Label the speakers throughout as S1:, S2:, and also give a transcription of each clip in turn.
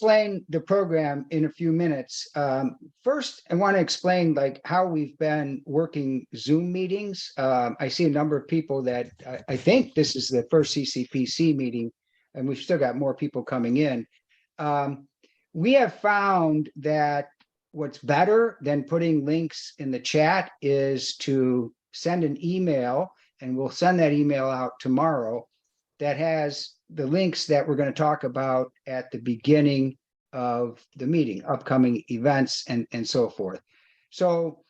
S1: explain the program in a few minutes. First, I want to explain like how we've been working Zoom meetings. I see a number of people that I think this is the first CCPC meeting, and we've still got more people coming in. We have found that what's better than putting links in the chat is to send an email, and we'll send that email out tomorrow, that has the links that we're going to talk about at the beginning of the meeting, upcoming events and so forth. So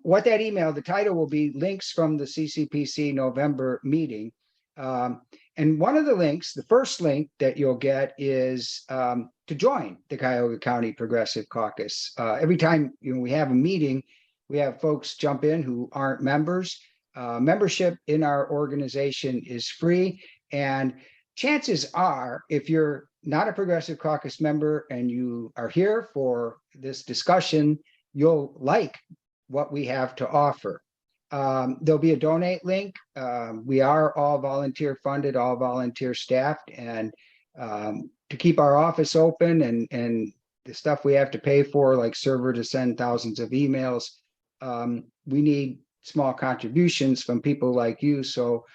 S1: what that email, the title will be links from the CCPC November meeting. And one of the links, the first link that you'll get is to join the Cuyahoga County Progressive Caucus. Every time we have a meeting, we have folks jump in who aren't members. Membership in our organization is free, and chances are, if you're not a Progressive Caucus member and you are here for this discussion, you'll like what we have to offer. There'll be a donate link. We are all volunteer funded, all volunteer staffed, and to keep our office open and the stuff we have to pay for, like server to send thousands of emails, we need small contributions from people like you. So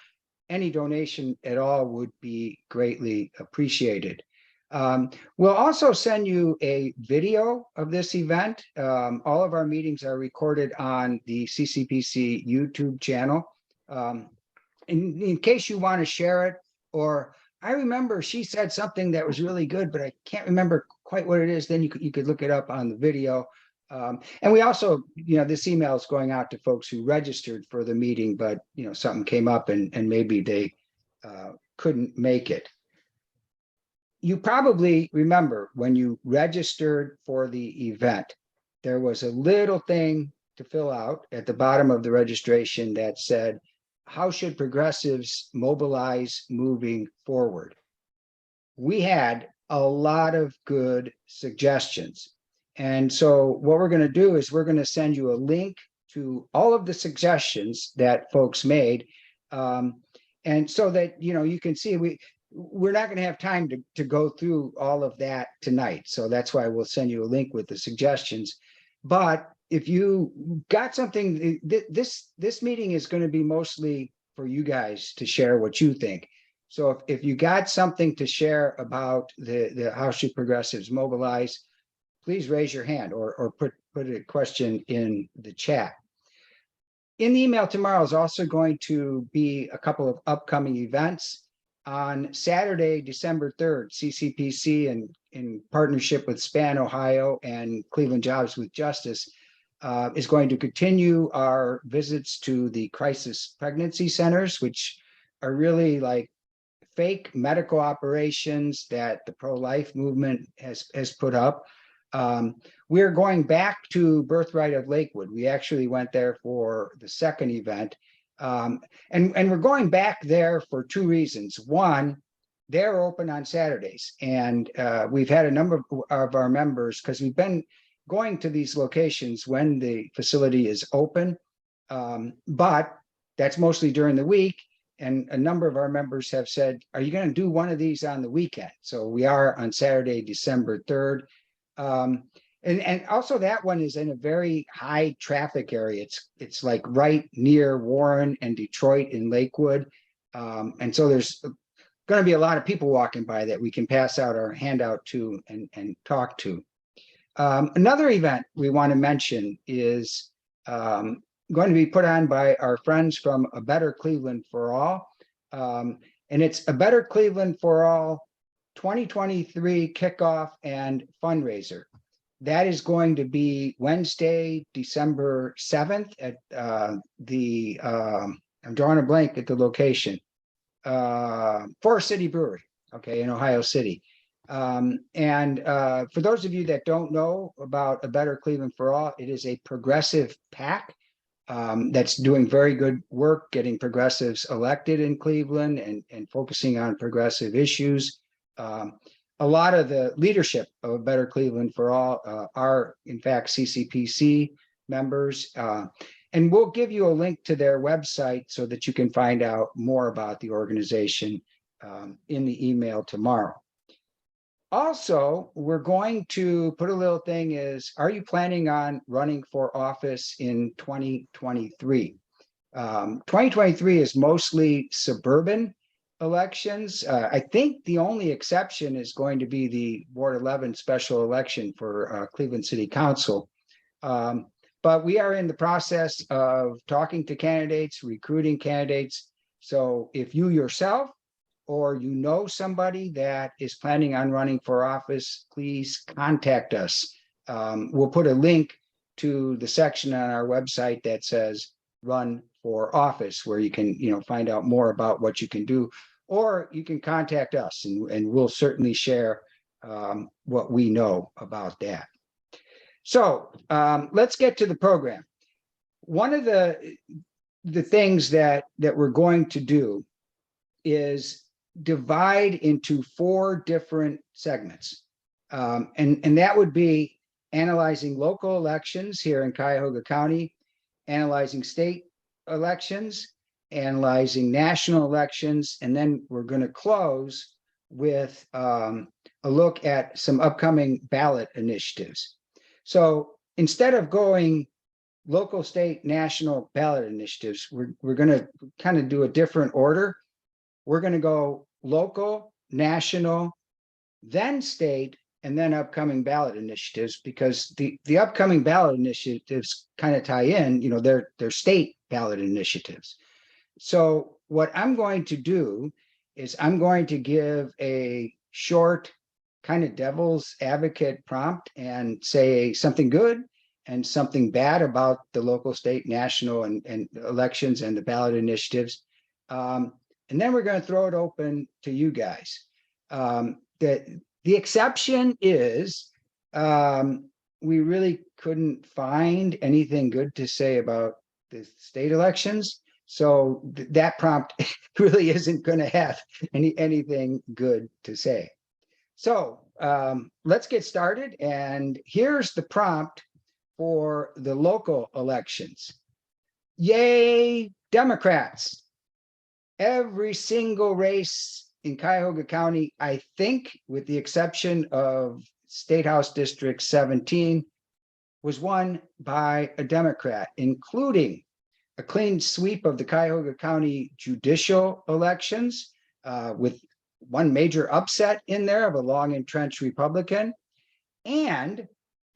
S1: any donation at all would be greatly appreciated. We'll also send you a video of this event. All of our meetings are recorded on the CCPC YouTube channel. In case you want to share it, or I remember she said something that was really good, but I can't remember quite what it is, then you could look it up on the video. And we also, this email is going out to folks who registered for the meeting, but something came up and maybe they couldn't make it. You probably remember when you registered for the event, there was a little thing to fill out at the bottom of the registration that said, how should progressives mobilize moving forward? We had a lot of good suggestions. And so what we're going to do is we're going to send you a link to all of the suggestions that folks made. And so that, you can see we're not going to have time to go through all of that tonight. So that's why we'll send you a link with the suggestions. But if you got something, this meeting is going to be mostly for you guys to share what you think. So if you got something to share about the how should progressives mobilize, please raise your hand or put a question in the chat. In the email tomorrow is also going to be a couple of upcoming events. On Saturday, December 3rd, CCPC in partnership with SPAN Ohio and Cleveland Jobs with Justice is going to continue our visits to the crisis pregnancy centers, which are really like fake medical operations that the pro-life movement has put up. We're going back to Birthright of Lakewood. We actually went there for the second event. And we're going back there for two reasons. One, they're open on Saturdays. And we've had a number of our members, because we've been going to these locations when the facility is open, but that's mostly during the week. And a number of our members have said, are you going to do one of these on the weekend? So we are on Saturday, December 3rd. And also that one is in a very high traffic area. It's like right near Warren and Detroit in Lakewood. And so there's going to be a lot of people walking by that we can pass out our handout to and talk to. Another event we want to mention is going to be put on by our friends from A Better Cleveland for All. And it's A Better Cleveland for All 2023 kickoff and fundraiser. That is going to be Wednesday, December 7th at I'm drawing a blank at the location, Forest City Brewery, okay, in Ohio City. For those of you that don't know about A Better Cleveland for All, it is a progressive PAC that's doing very good work getting progressives elected in Cleveland and focusing on progressive issues. A lot of the leadership of A Better Cleveland for All are, in fact, CCPC members. And we'll give you a link to their website so that you can find out more about the organization in the email tomorrow. Also, we're going to put a little thing is, are you planning on running for office in 2023? 2023 is mostly suburban elections. I think the only exception is going to be the Ward 11 special election for Cleveland City Council. But we are in the process of talking to candidates, recruiting candidates. So if you yourself or you know somebody that is planning on running for office, please contact us. We'll put a link to the section on our website that says run for office, where you can, find out more about what you can do, or you can contact us and we'll certainly share what we know about that. So let's get to the program. One of the things that we're going to do is divide into 4 different segments. And that would be analyzing local elections here in Cuyahoga County, analyzing state elections, analyzing national elections, and then we're going to close with a look at some upcoming ballot initiatives. So instead of going local, state, national ballot initiatives, we're going to kind of do a different order. We're going to go local, national, then state, and then upcoming ballot initiatives, because the upcoming ballot initiatives kind of tie in, they're state ballot initiatives. So what I'm going to do is I'm going to give a short kind of devil's advocate prompt and say something good and something bad about the local, state, national, and elections and the ballot initiatives. And then we're going to throw it open to you guys. The exception is we really couldn't find anything good to say about the state elections. So that prompt really isn't going to have anything good to say. So let's get started. And here's the prompt for the local elections. Yay, Democrats. Every single race in Cuyahoga County, I think, with the exception of State House District 17, was won by a Democrat, including a clean sweep of the Cuyahoga County judicial elections, with one major upset in there of a long entrenched Republican, and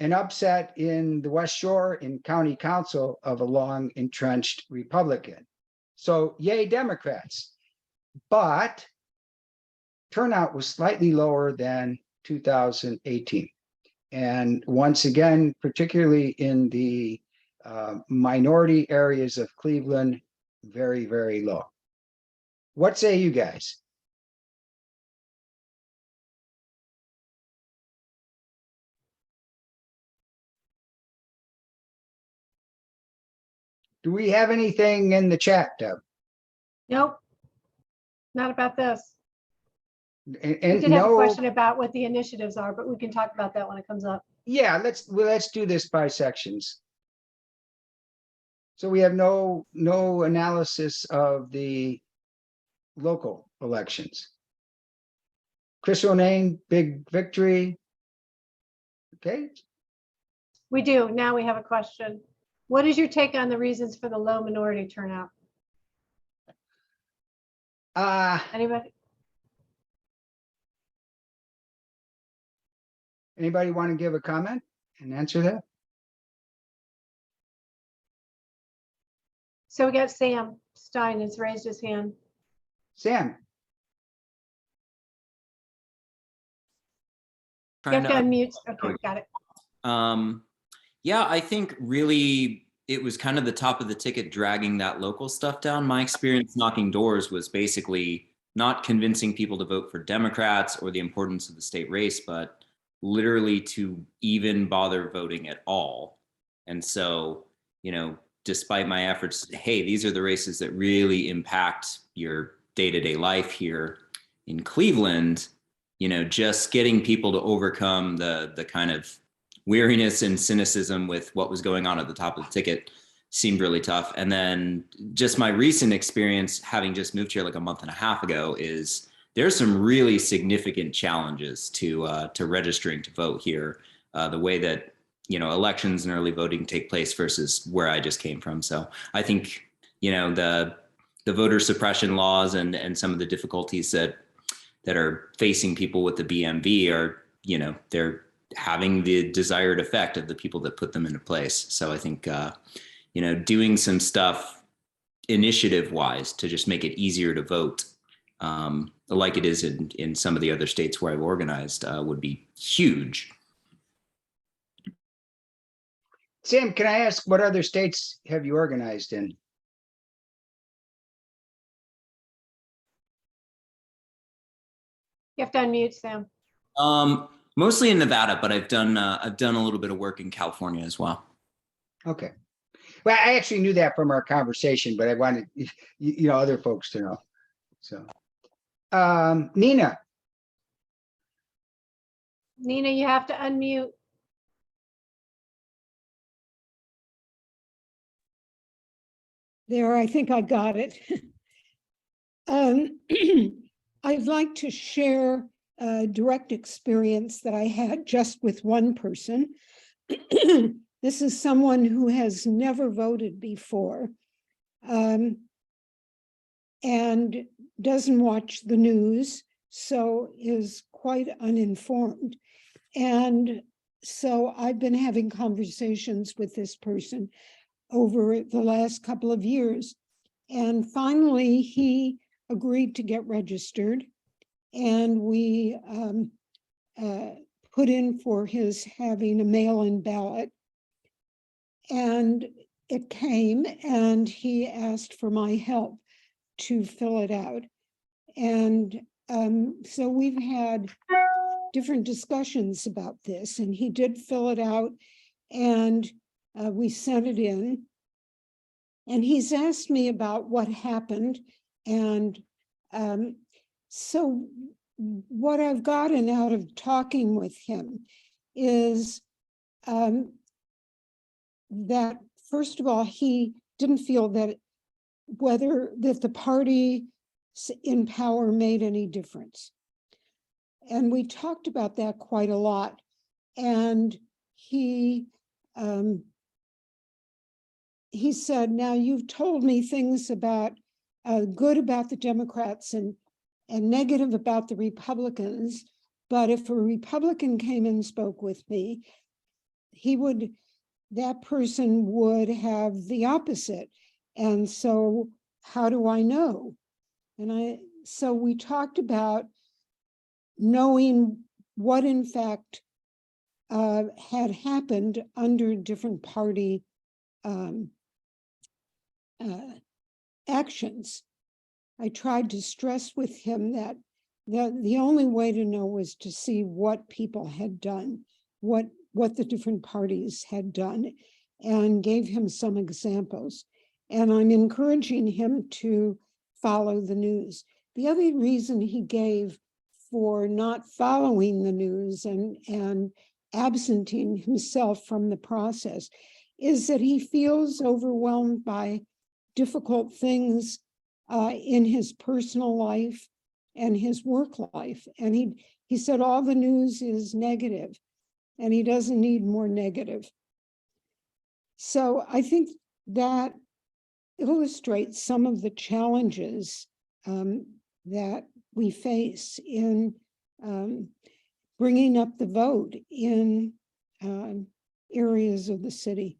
S1: an upset in the West Shore in County Council of a long entrenched Republican. So yay, Democrats. But turnout was slightly lower than 2018. And once again, particularly in the minority areas of Cleveland, very, very low. What say you guys? Do we have anything in the chat, Deb?
S2: Nope, not about this.
S1: And
S2: We did have a question about what the initiatives are, but we can talk about that when it comes up.
S1: Yeah, let's do this by sections. So we have no analysis of the local elections. Chris O'Neill, big victory. Okay.
S2: We do. Now we have a question. What is your take on the reasons for the low minority turnout?
S1: Anybody want to give a comment and answer that?
S2: So we got Sam Stein has raised his hand.
S1: Sam.
S2: You have to unmute. Okay, got it.
S3: Yeah, I think really it was kind of the top of the ticket dragging that local stuff down. My experience knocking doors was basically not convincing people to vote for Democrats or the importance of the state race, but literally to even bother voting at all. And so, despite my efforts, hey, these are the races that really impact your day-to-day life here in Cleveland, just getting people to overcome the kind of weariness and cynicism with what was going on at the top of the ticket seemed really tough. And then just my recent experience, having just moved here like a month and a half ago, is there's some really significant challenges to registering to vote here. The way that, you know, elections and early voting take place versus where I just came from. So I think, you know, the voter suppression laws and some of the difficulties that are facing people with the BMV are, you know, they're having the desired effect of the people that put them into place. So I think, you know, doing some stuff initiative wise to just make it easier to vote, like it is in some of the other states where I've organized, would be huge.
S1: Sam, can I ask what other states have you organized in?
S2: You have to unmute, Sam.
S3: Mostly in Nevada, but I've done a little bit of work in California as well.
S1: Okay. Well, I actually knew that from our conversation, but I wanted you know, other folks to know. So, Nina.
S2: Nina, you have to unmute.
S4: There, I think I got it. I'd like to share a direct experience that I had just with one person. This is someone who has never voted before, and doesn't watch the news, so is quite uninformed. And so I've been having conversations with this person over the last couple of years. And finally, he agreed to get registered. And we put in for his having a mail-in ballot. And it came, and he asked for my help to fill it out. And so we've had different discussions about this, and he did fill it out, and we sent it in. And he's asked me about what happened. And so what I've gotten out of talking with him is that, first of all, he didn't feel that the party in power made any difference. And we talked about that quite a lot. And he said, now you've told me things about good about the Democrats and negative about the Republicans, but if a Republican came and spoke with me, that person would have the opposite. And so how do I know? So we talked about knowing what in fact had happened under different party actions. I tried to stress with him that the only way to know was to see what people had done, what the different parties had done, and gave him some examples. And I'm encouraging him to follow the news. The other reason he gave for not following the news and absenting himself from the process is that he feels overwhelmed by difficult things in his personal life and his work life. And he said all the news is negative and he doesn't need more negative. So I think that illustrates some of the challenges that we face in bringing up the vote in areas of the city.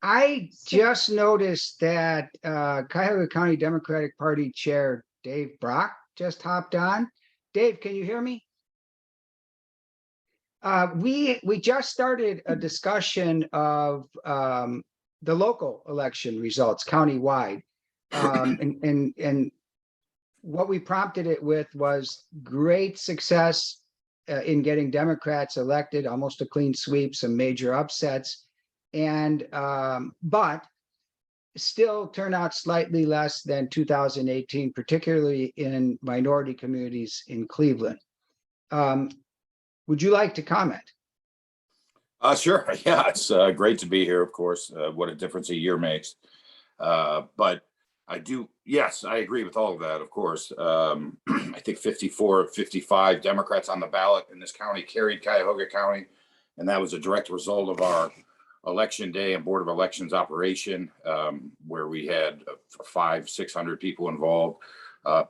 S1: I just noticed that Cuyahoga County Democratic Party Chair Dave Brock just hopped on. Dave, can you hear me? We just started a discussion of the local election results countywide, and what we prompted it with was great success in getting Democrats elected, almost a clean sweep, some major upsets. And but still turn out slightly less than 2018, particularly in minority communities in Cleveland. Would you like to comment?
S5: Sure. Yeah, it's great to be here, of course. What a difference a year makes. But I do. Yes, I agree with all of that, of course. I think 54 of 55 Democrats on the ballot in this county carried Cuyahoga County. And that was a direct result of our election day and Board of Elections operation, where we had 600 people involved,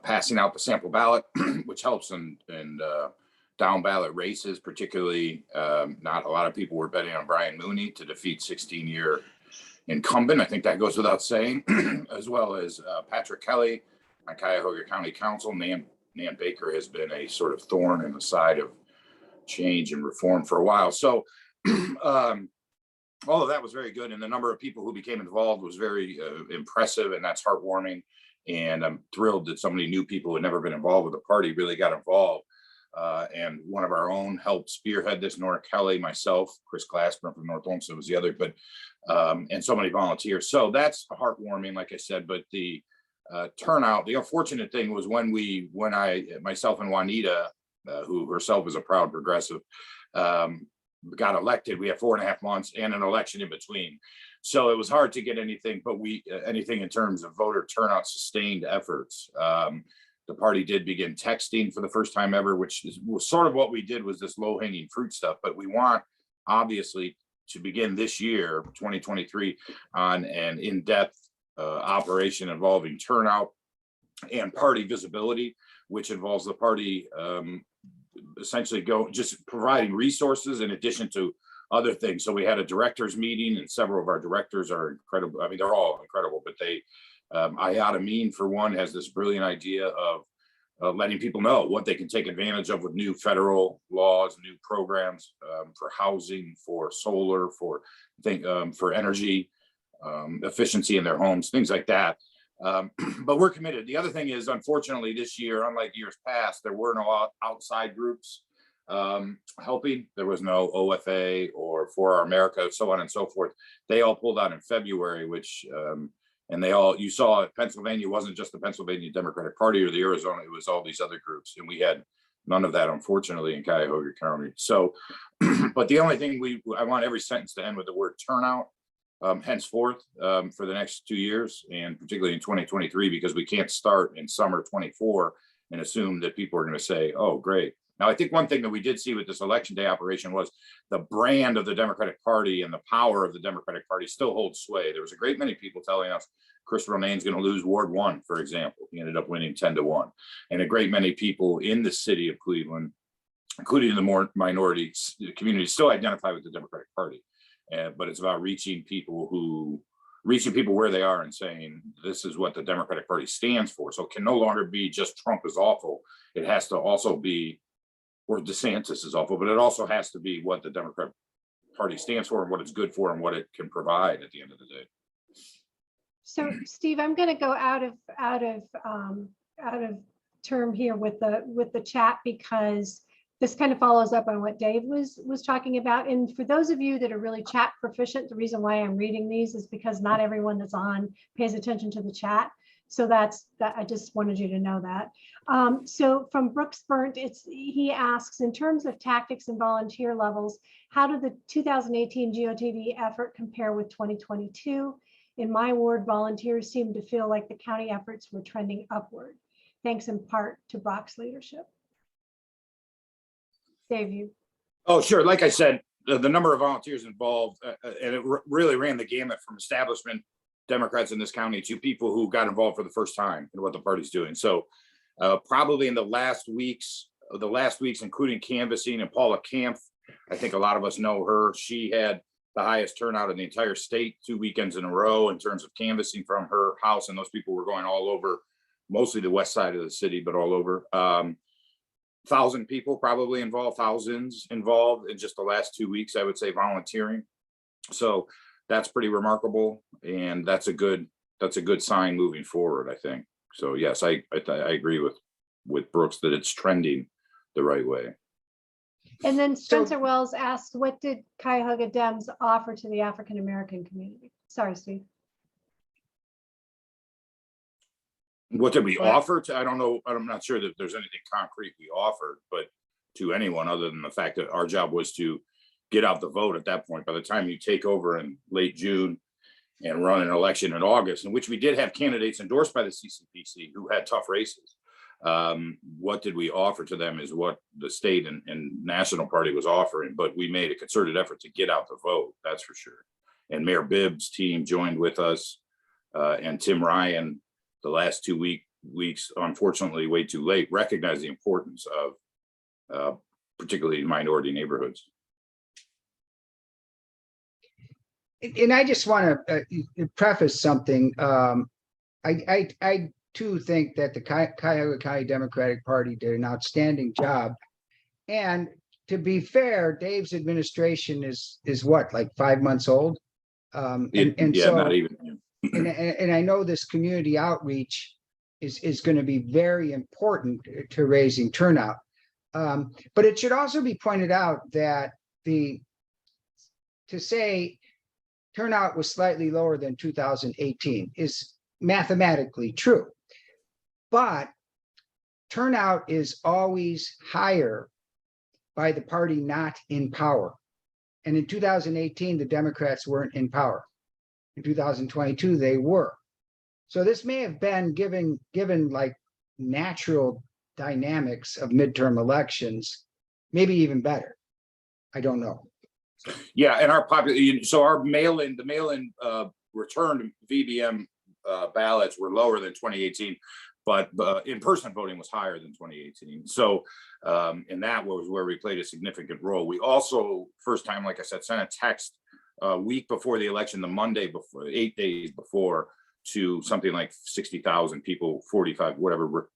S5: passing out the sample ballot, which helps in down ballot races, particularly not a lot of people were betting on Brian Mooney to defeat 16-year incumbent. I think that goes without saying, as well as Patrick Kelly on Cuyahoga County Council. Nan Baker has been a sort of thorn in the side of change and reform for a while. So all of that was very good. And the number of people who became involved was very impressive, and that's heartwarming. And I'm thrilled that so many new people who had never been involved with the party really got involved. And one of our own helped spearhead this, Nora Kelly, myself, Chris Glassburn from North Olmsted was the other, but and so many volunteers. So that's heartwarming, like I said. But the turnout, the unfortunate thing was when I, myself and Juanita, who herself is a proud progressive, got elected. We had 4.5 months and an election in between. So it was hard to get anything, but anything in terms of voter turnout, sustained efforts. The party did begin texting for the first time ever, which was sort of what we did, was this low hanging fruit stuff. But we want, obviously, to begin this year, 2023, on an in-depth operation involving turnout and party visibility, which involves the party essentially just providing resources in addition to other things. So we had a directors meeting, and several of our directors are incredible. I mean, they're all incredible, but Ayat Amin, for one, has this brilliant idea of letting people know what they can take advantage of with new federal laws, new programs for housing, for solar, for energy efficiency in their homes, things like that. But we're committed. The other thing is, unfortunately, this year, unlike years past, there were no outside groups helping. There was no OFA or For Our America, so on and so forth. They all pulled out in February, which and you saw Pennsylvania wasn't just the Pennsylvania Democratic Party or the Arizona, it was all these other groups. And we had none of that, unfortunately, in Cuyahoga County. So, but the only thing I want every sentence to end with the word turnout, henceforth, for the next 2 years, and particularly in 2023, because we can't start in summer 24 and assume that people are going to say, oh, great. Now, I think one thing that we did see with this election day operation was the brand of the Democratic Party and the power of the Democratic Party still holds sway. There was a great many people telling us Chris Ronayne's going to lose Ward 1, for example. He ended up winning 10-1. And a great many people in the city of Cleveland, including the more minority community, still identify with the Democratic Party. But it's about reaching people where they are and saying, this is what the Democratic Party stands for. So it can no longer be just Trump is awful. It has to also be, or DeSantis is awful, but it also has to be what the Democratic Party stands for and what it's good for and what it can provide at the end of the day.
S2: So, Steve, I'm going to go out of term here with the chat, because this kind of follows up on what Dave was talking about. And for those of you that are really chat proficient, the reason why I'm reading these is because not everyone that's on pays attention to the chat. So that's that. I just wanted you to know that. So from Brooks Burnt, he asks, in terms of tactics and volunteer levels, how did the 2018 GOTV effort compare with 2022? In my ward, volunteers seem to feel like the county efforts were trending upward, thanks in part to Brock's leadership. Dave, you.
S5: Oh, sure. Like I said, the number of volunteers involved, and it really ran the gamut from establishment Democrats in this county to people who got involved for the first time in what the party's doing. So probably in the last weeks, including canvassing, and Paula Kampf, I think a lot of us know her. She had the highest turnout in the entire state 2 weekends in a row in terms of canvassing from her house. And those people were going all over, mostly the west side of the city, but all over. 1,000 people probably involved, thousands involved in just the last 2 weeks, I would say, volunteering. So that's pretty remarkable, and that's a good sign moving forward, I think. So yes, I agree with Brooks that it's trending the right way.
S2: And then Spencer Wells asks, what did Cuyahoga Dems offer to the African American community? Sorry, Steve.
S5: What did we offer to? I don't know. I'm not sure that there's anything concrete we offered, but to anyone other than the fact that our job was to get out the vote at that point. By the time you take over in late June and run an election in August, in which we did have candidates endorsed by the CCPC who had tough races. What did we offer to them is what the state and national party was offering, but we made a concerted effort to get out the vote, that's for sure. And Mayor Bibb's team joined with us, and Tim Ryan, the last 2 weeks, unfortunately way too late, recognized the importance of particularly minority neighborhoods.
S1: And I just want to preface something. I too think that the Cuyahoga County Democratic Party did an outstanding job. And to be fair, Dave's administration is what, like 5 months old?
S5: Yeah, not even.
S1: And I know this community outreach is going to be very important to raising turnout. But it should also be pointed out that to say turnout was slightly lower than 2018 is mathematically true. But turnout is always higher by the party not in power. And in 2018, the Democrats weren't in power. In 2022, they were. So this may have been given like natural dynamics of midterm elections, maybe even better. I don't know.
S5: Yeah, and our mail-in returned VBM ballots were lower than 2018, but in-person voting was higher than 2018. So, and that was where we played a significant role. We also, first time, like I said, sent a text a week before the election, the Monday before, 8 days before, to something like 60,000 people, 45, whatever,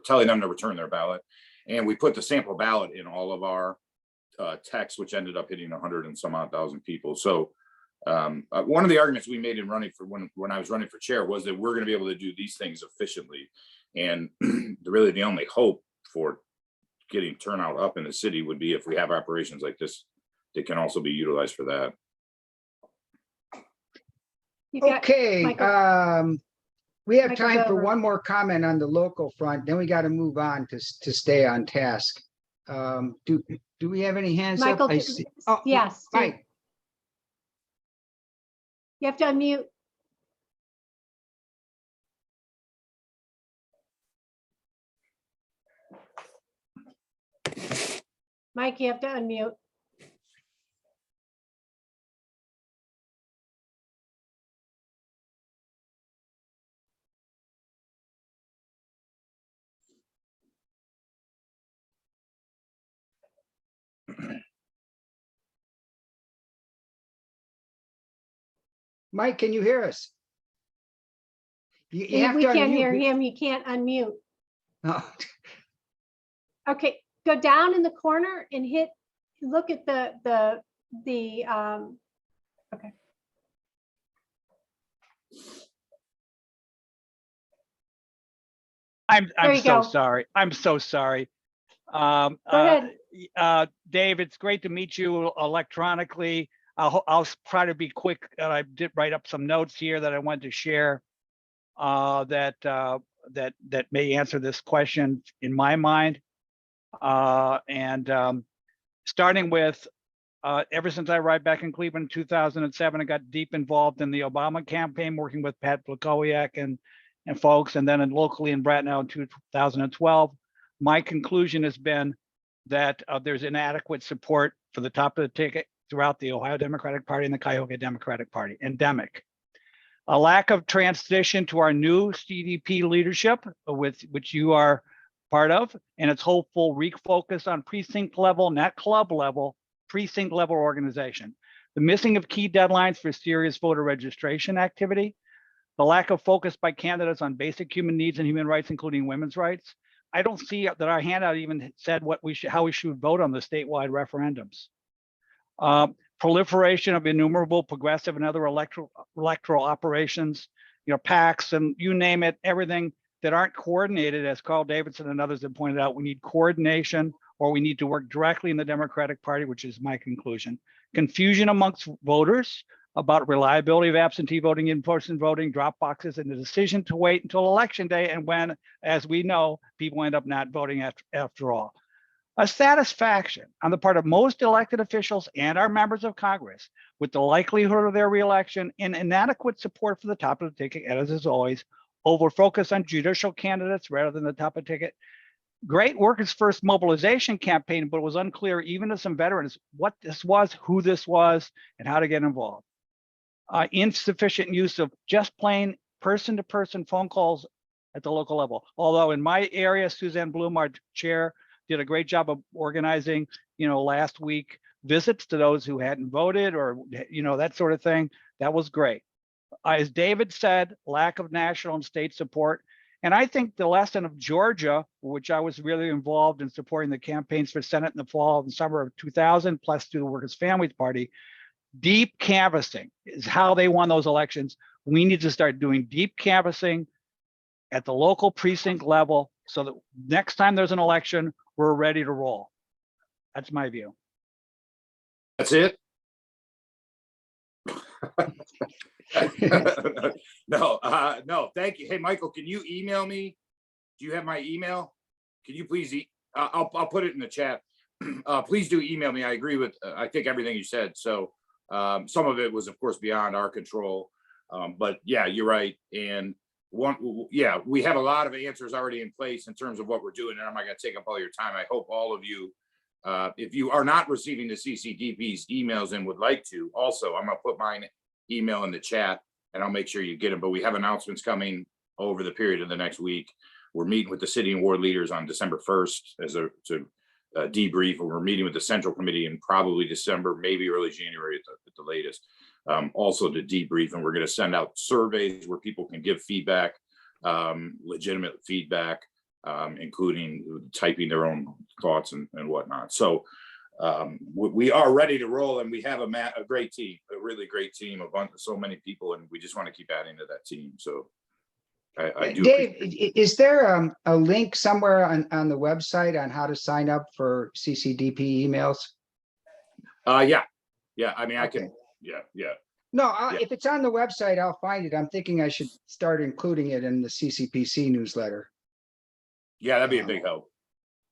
S5: telling them to return their ballot. And we put the sample ballot in all of our texts, which ended up hitting 100 and some odd thousand people. So one of the arguments we made in running for when I was running for chair was that we're going to be able to do these things efficiently. And really the only hope for getting turnout up in the city would be if we have operations like this that can also be utilized for that.
S1: Okay, we have
S2: Michael
S1: time for
S2: Dover.
S1: one more comment on the local front, then we got to move on to stay on task. Do we have any hands
S2: Michael,
S1: up? I see. Oh,
S2: yes.
S1: Mike.
S2: You have to unmute. Mike, you have to unmute.
S1: Mike, can you hear us? You
S2: We
S1: have to
S2: can't
S1: unmute.
S2: hear him. You can't unmute.
S1: Oh,
S2: Okay, go down in the corner and look at okay.
S6: I'm
S2: There you
S6: so
S2: go.
S6: sorry. I'm so sorry.
S2: Go ahead.
S6: Dave, it's great to meet you electronically. I'll try to be quick. I did write up some notes here that I wanted to share that may answer this question in my mind. Starting with ever since I arrived back in Cleveland in 2007, I got deep involved in the Obama campaign, working with Pat Blakowiak and folks, and then locally in Bracknell in 2012. My conclusion has been that there's inadequate support for the top of the ticket throughout the Ohio Democratic Party and the Cuyahoga Democratic Party, endemic. A lack of transition to our new CDP leadership, with which you are part of, and its hopeful refocus on precinct level, not club level, precinct level organization. The missing of key deadlines for serious voter registration activity, the lack of focus by candidates on basic human needs and human rights, including women's rights. I don't see that our handout even said how we should vote on the statewide referendums. Proliferation of innumerable progressive and other electoral operations, PACs and you name it, everything that aren't coordinated, as Carl Davidson and others have pointed out. We need coordination, or we need to work directly in the Democratic Party, which is my conclusion. Confusion amongst voters about reliability of absentee voting, in-person voting, drop boxes, and the decision to wait until election day, and when, as we know, people end up not voting after all. a satisfaction on the part of most elected officials and our members of Congress with the likelihood of their reelection and inadequate support for the top of the ticket, as always, over focus on judicial candidates rather than the top of the ticket. Great workers' first mobilization campaign, but it was unclear even to some veterans what this was, who this was, and how to get involved. Insufficient use of just plain person-to-person phone calls at the local level. Although in my area, Suzanne Bloom, our chair, did a great job of organizing, last week visits to those who hadn't voted or, that sort of thing. That was great. As David said, lack of national and state support. And I think the lesson of Georgia, which I was really involved in supporting the campaigns for Senate in the fall and summer of 2000, plus through the Workers' Families Party, deep canvassing is how they won those elections. We need to start doing deep canvassing at the local precinct level so that next time there's an election, we're ready to roll. That's my view.
S5: That's it? No, thank you. Hey, Michael, can you email me? Do you have my email? Can you please, I'll put it in the chat. Please do email me. I agree with, I think everything you said. So some of it was of course beyond our control. But yeah, you're right. And we have a lot of answers already in place in terms of what we're doing. And I'm not going to take up all your time. I hope all of you, if you are not receiving the CCDP's emails and would like to, also, I'm going to put my email in the chat and I'll make sure you get them. But we have announcements coming over the period of the next week. We're meeting with the city and ward leaders on December 1st to debrief. We're meeting with the Central Committee in probably December, maybe early January at the latest. Also to debrief, and we're going to send out surveys where people can give feedback, legitimate feedback, including typing their own thoughts and whatnot. So we are ready to roll, and we have a great team, a really great team, so many people, and we just want to keep adding to that team. So I do.
S1: Dave, is there a link somewhere on the website on how to sign up for CCDP emails?
S5: Yeah. I mean, I can. Yeah.
S1: No, if it's on the website, I'll find it. I'm thinking I should start including it in the CCPC newsletter.
S5: Yeah, that'd be a big help.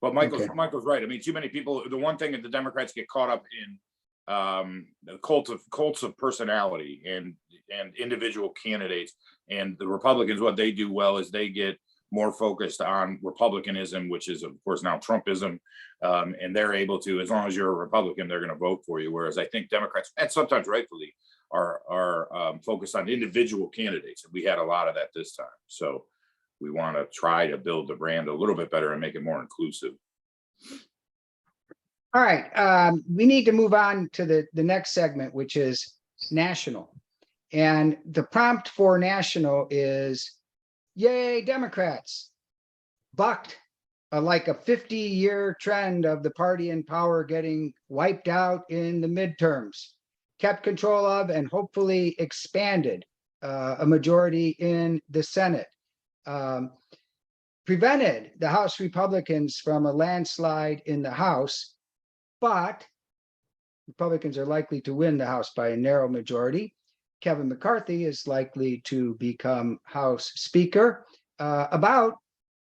S5: But Michael's right. I mean, too many people. The one thing that the Democrats get caught up in the cults of personality and individual candidates, and the Republicans, what they do well is they get more focused on republicanism, which is of course now Trumpism, and they're able to, as long as you're a Republican, they're going to vote for you. Whereas I think Democrats, and sometimes rightfully, are focused on individual candidates, and we had a lot of that this time. So we want to try to build the brand a little bit better and make it more inclusive.
S1: All right, we need to move on to the next segment, which is national. And the prompt for national is, yay, Democrats, bucked like a 50-year trend of the party in power getting wiped out in the midterms, kept control of and hopefully expanded a majority in the Senate, prevented the House Republicans from a landslide in the House, but Republicans are likely to win the House by a narrow majority. Kevin McCarthy is likely to become House Speaker. About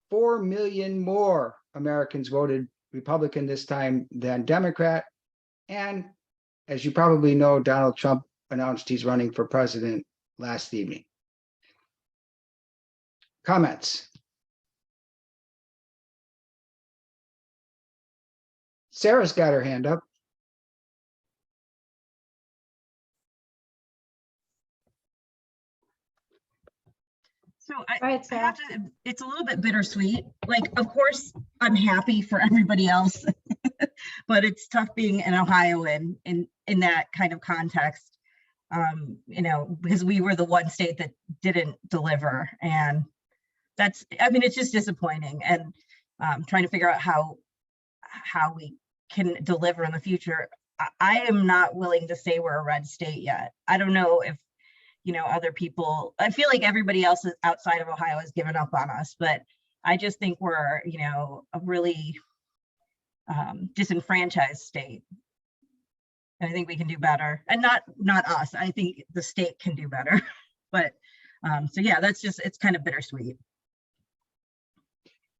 S1: 4 million more Americans voted Republican this time than Democrat. And as you probably know, Donald Trump announced he's running for president last evening. Comments? Sarah's got her hand up.
S7: So
S2: Go ahead,
S7: I have to, it's a little bit bittersweet. Like, of course, I'm happy for everybody else, but it's tough being an Ohioan in that kind of context, because we were the one state that didn't deliver. And that's, I mean, it's just disappointing, and trying to figure out how we can deliver in the future. I am not willing to say we're a red state yet. I don't know if, other people, I feel like everybody else outside of Ohio has given up on us, but I just think we're, a really disenfranchised state. And I think we can do better, and not us. I think the state can do better, but so yeah, it's kind of bittersweet.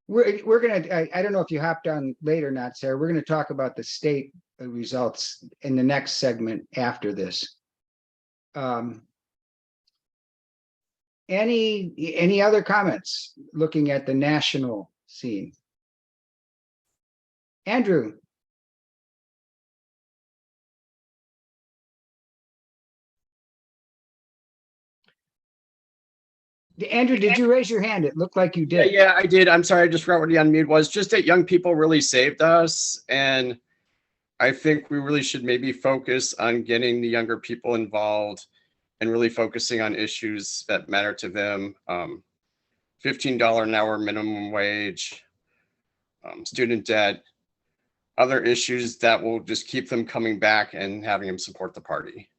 S1: We're gonna, I don't know if you hopped on late or not, Sarah. We're gonna talk about the state results in the next segment after this. Any other comments looking at the national scene? Andrew? Andrew, did you raise your hand? It looked like you did.
S8: Yeah, I did. I'm sorry, I just forgot what the unmute was. Just that young people really saved us. And I think we really should maybe focus on getting the younger people involved and really focusing on issues that matter to them. $15 an hour minimum wage, student debt, other issues that will just keep them coming back and having them support the party.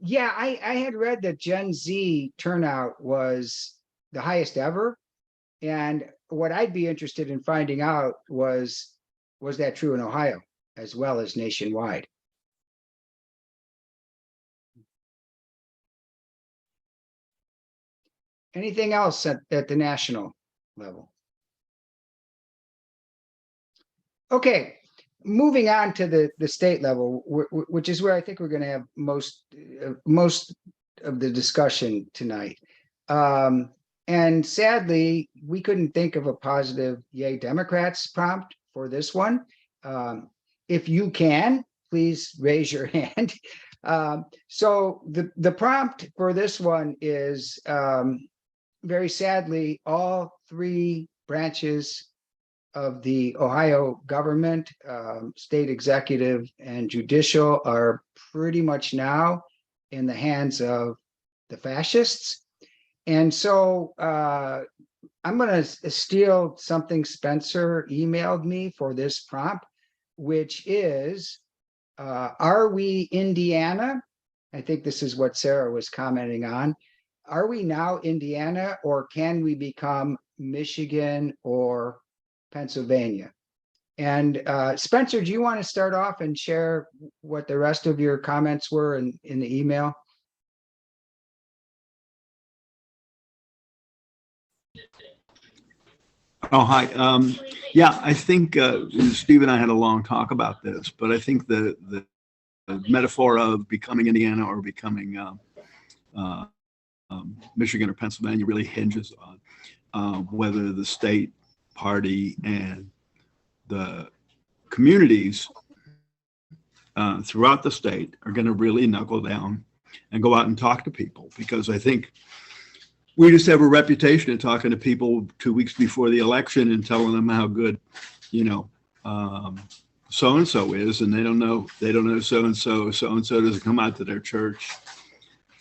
S1: Yeah, I had read that Gen Z turnout was the highest ever. And what I'd be interested in finding out was that true in Ohio as well as nationwide? Anything else at the national level? Okay, moving on to the state level, which is where I think we're going to have most of the discussion tonight. And sadly, we couldn't think of a positive Yay Democrats prompt for this one. If you can, please raise your hand. So the prompt for this one is, very sadly, all three branches of the Ohio government, state executive and judicial, are pretty much now in the hands of the fascists. And so I'm going to steal something Spencer emailed me for this prompt, which is, are we Indiana? I think this is what Sarah was commenting on. Are we now Indiana, or can we become Michigan or Pennsylvania? And Spencer, do you want to start off and share what the rest of your comments were in the email?
S9: Oh, hi. Yeah, I think Steve and I had a long talk about this, but I think the metaphor of becoming Indiana or becoming Michigan or Pennsylvania really hinges on whether the state party and the communities throughout the state are going to really knuckle down and go out and talk to people, because I think we just have a reputation of talking to people 2 weeks before the election and telling them how good, so-and-so is, and they don't know so-and-so. So-and-so doesn't come out to their church.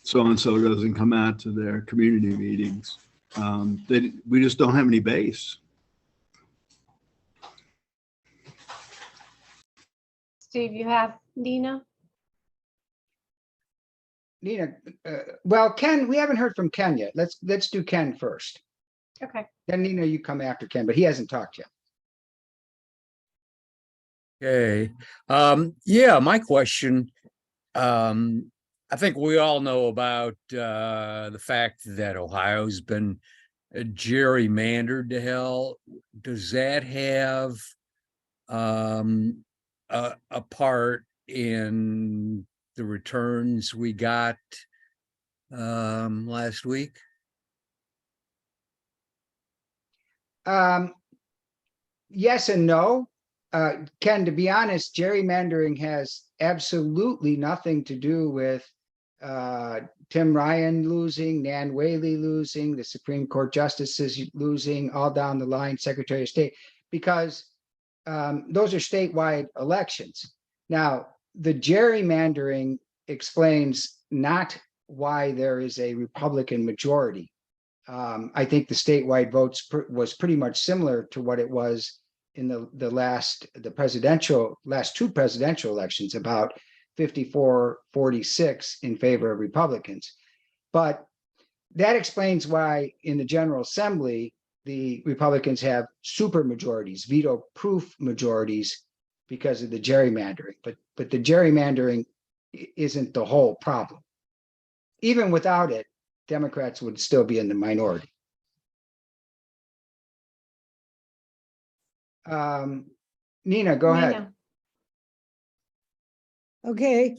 S9: So-and-so doesn't come out to their community meetings. We just don't have any base.
S2: Steve, you have Nina?
S1: Nina, well, Ken, we haven't heard from Ken yet. Let's do Ken first.
S2: Okay.
S1: Then Nina, you come after Ken, but he hasn't talked yet.
S10: Okay. Yeah, my question, I think we all know about the fact that Ohio's been gerrymandered to hell. Does that have a part in the returns we got last week?
S1: Yes and no. Ken, to be honest, gerrymandering has absolutely nothing to do with Tim Ryan losing, Nan Whaley losing, the Supreme Court justices losing, all down the line, Secretary of State, because those are statewide elections. Now, the gerrymandering explains not why there is a Republican majority. I think the statewide votes was pretty much similar to what it was in the last two presidential elections, about 54-46 in favor of Republicans. But that explains why in the General Assembly, the Republicans have super majorities, veto-proof majorities, because of the gerrymandering. But the gerrymandering isn't the whole problem. Even without it, Democrats would still be in the minority. Nina, go ahead.
S2: Nina.
S4: Okay.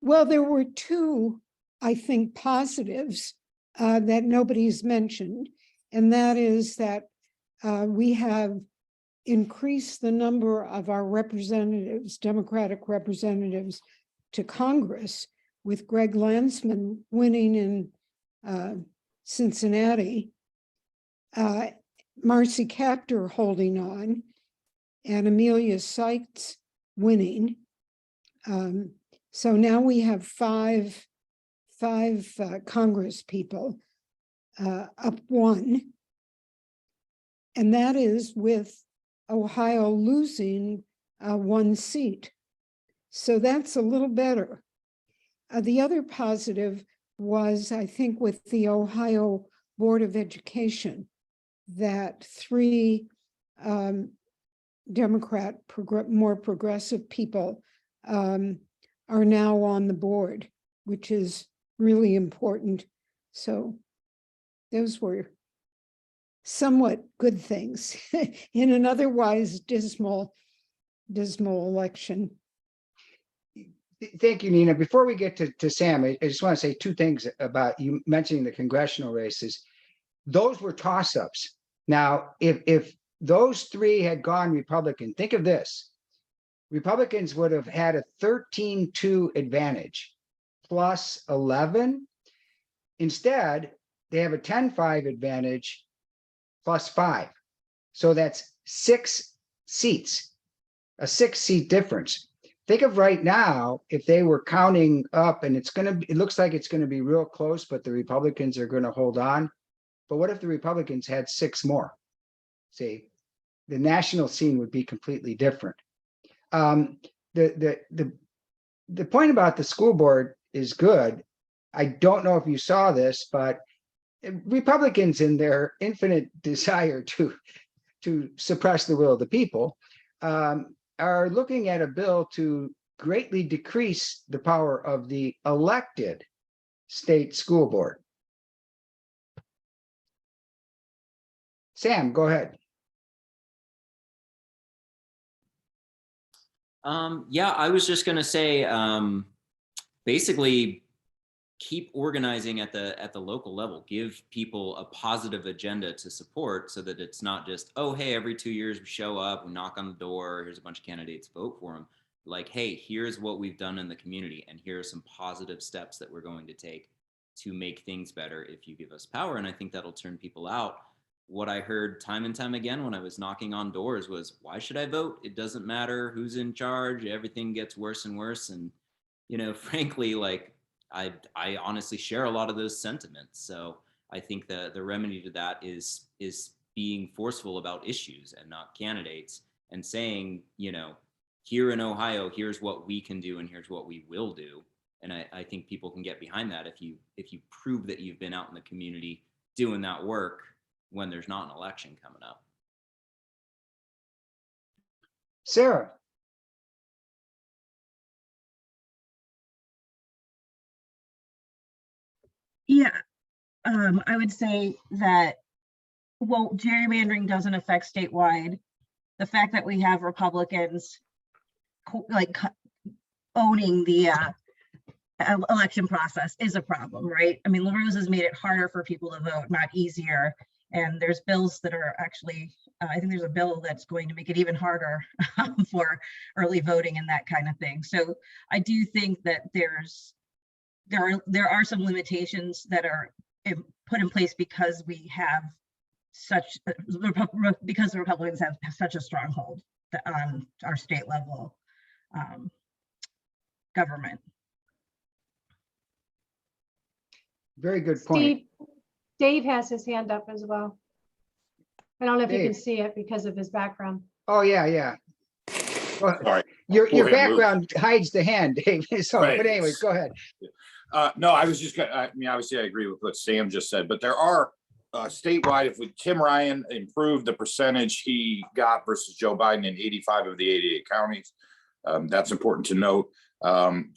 S4: Well, there were two, I think, positives that nobody's mentioned, and that is that we have increased the number of our representatives, Democratic representatives, to Congress, with Greg Landsman winning in Cincinnati, Marcy Kaptur holding on, and Amelia Sykes winning. So now we have five Congress people, up one. And that is with Ohio losing one seat. So that's a little better. The other positive was, I think, with the Ohio Board of Education, that three Democrat, more progressive people are now on the board, which is really important. So those were somewhat good things in an otherwise dismal election.
S1: Thank you, Nina. Before we get to Sam, I just want to say two things about you mentioning the congressional races. Those were toss-ups. Now, if those three had gone Republican, think of this. Republicans would have had a 13-2 advantage plus 11. Instead, they have a 10-5 advantage plus 5. So that's 6 seats, a 6-seat difference. Think of right now, if they were counting up, and it looks like it's going to be real close, but the Republicans are going to hold on. But what if the Republicans had 6 more? See, the national scene would be completely different. The point about the school board is good. I don't know if you saw this, but Republicans, in their infinite desire to suppress the will of the people, are looking at a bill to greatly decrease the power of the elected state school board. Sam, go ahead.
S3: Yeah, I was just gonna say, basically, keep organizing at the local level. Give people a positive agenda to support, so that it's not just, oh, hey, every 2 years we show up, we knock on the door, here's a bunch of candidates, vote for them. Like, hey, here's what we've done in the community, and here are some positive steps that we're going to take to make things better if you give us power. And I think that'll turn people out. What I heard time and time again when I was knocking on doors was, why should I vote? It doesn't matter who's in charge. Everything gets worse and worse. And, frankly, like, I honestly share a lot of those sentiments. So I think that the remedy to that is being forceful about issues and not candidates, and saying, here in Ohio, here's what we can do and here's what we will do. And I think people can get behind that if you prove that you've been out in the community doing that work when there's not an election coming up.
S1: Sarah.
S7: Yeah, I would say that, well, gerrymandering doesn't affect statewide. The fact that we have Republicans owning the election process is a problem, right? I mean, LaRose has made it harder for people to vote, not easier. And there's bills that are actually, I think there's a bill that's going to make it even harder for early voting and that kind of thing. So I do think that there are some limitations that are put in place because we have because the Republicans have such a stronghold on our state level government.
S1: Very good point.
S2: Dave has his hand up as well. I don't know if you can
S1: Dave.
S2: see it because of his background.
S1: Oh, yeah. Well,
S5: Sorry.
S1: your background hides the hand, Dave. So,
S5: Right.
S1: But anyways, go ahead.
S5: No, I was just gonna, obviously I agree with what Sam just said, but there are statewide, if Tim Ryan improved the percentage he got versus Joe Biden in 85 of the 88 counties, that's important to note.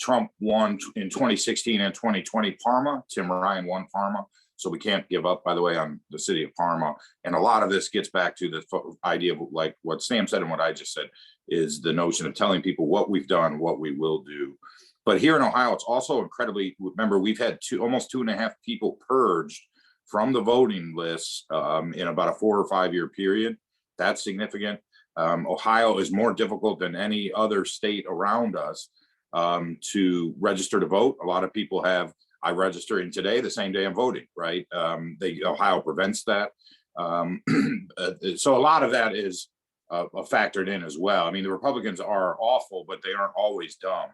S5: Trump won in 2016 and 2020 Parma. Tim Ryan won Parma. So we can't give up, by the way, on the city of Parma. And a lot of this gets back to the idea of like what Sam said and what I just said, is the notion of telling people what we've done, what we will do. But here in Ohio, it's also incredibly, remember, we've had almost 2.5 people purged from the voting list in about a 4 or 5 year period. That's significant. Ohio is more difficult than any other state around us to register to vote. A lot of people have, I register in today, the same day I'm voting, right? Ohio prevents that. So a lot of that is factored in as well. I mean, the Republicans are awful, but they aren't always dumb.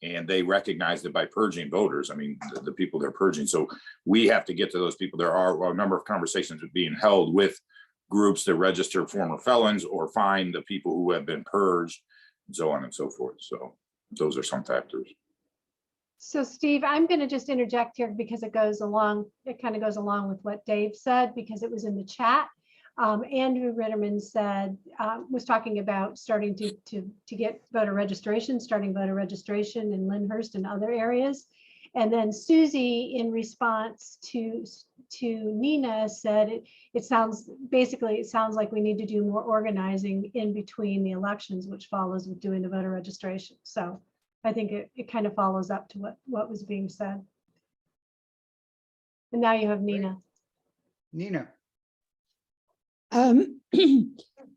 S5: And they recognize that by purging voters, I mean, the people they're purging. So we have to get to those people. There are a number of conversations being held with groups that register former felons or find the people who have been purged, and so on and so forth. So those are some factors.
S2: So Steve, I'm going to just interject here because it kind of goes along with what Dave said, because it was in the chat. Andrew Ritterman was talking about starting to get starting voter registration in Lyndhurst and other areas. And then Susie, in response to Nina, said it sounds like we need to do more organizing in between the elections, which follows with doing the voter registration. So I think it kind of follows up to what was being said. And now you have Nina.
S1: Nina.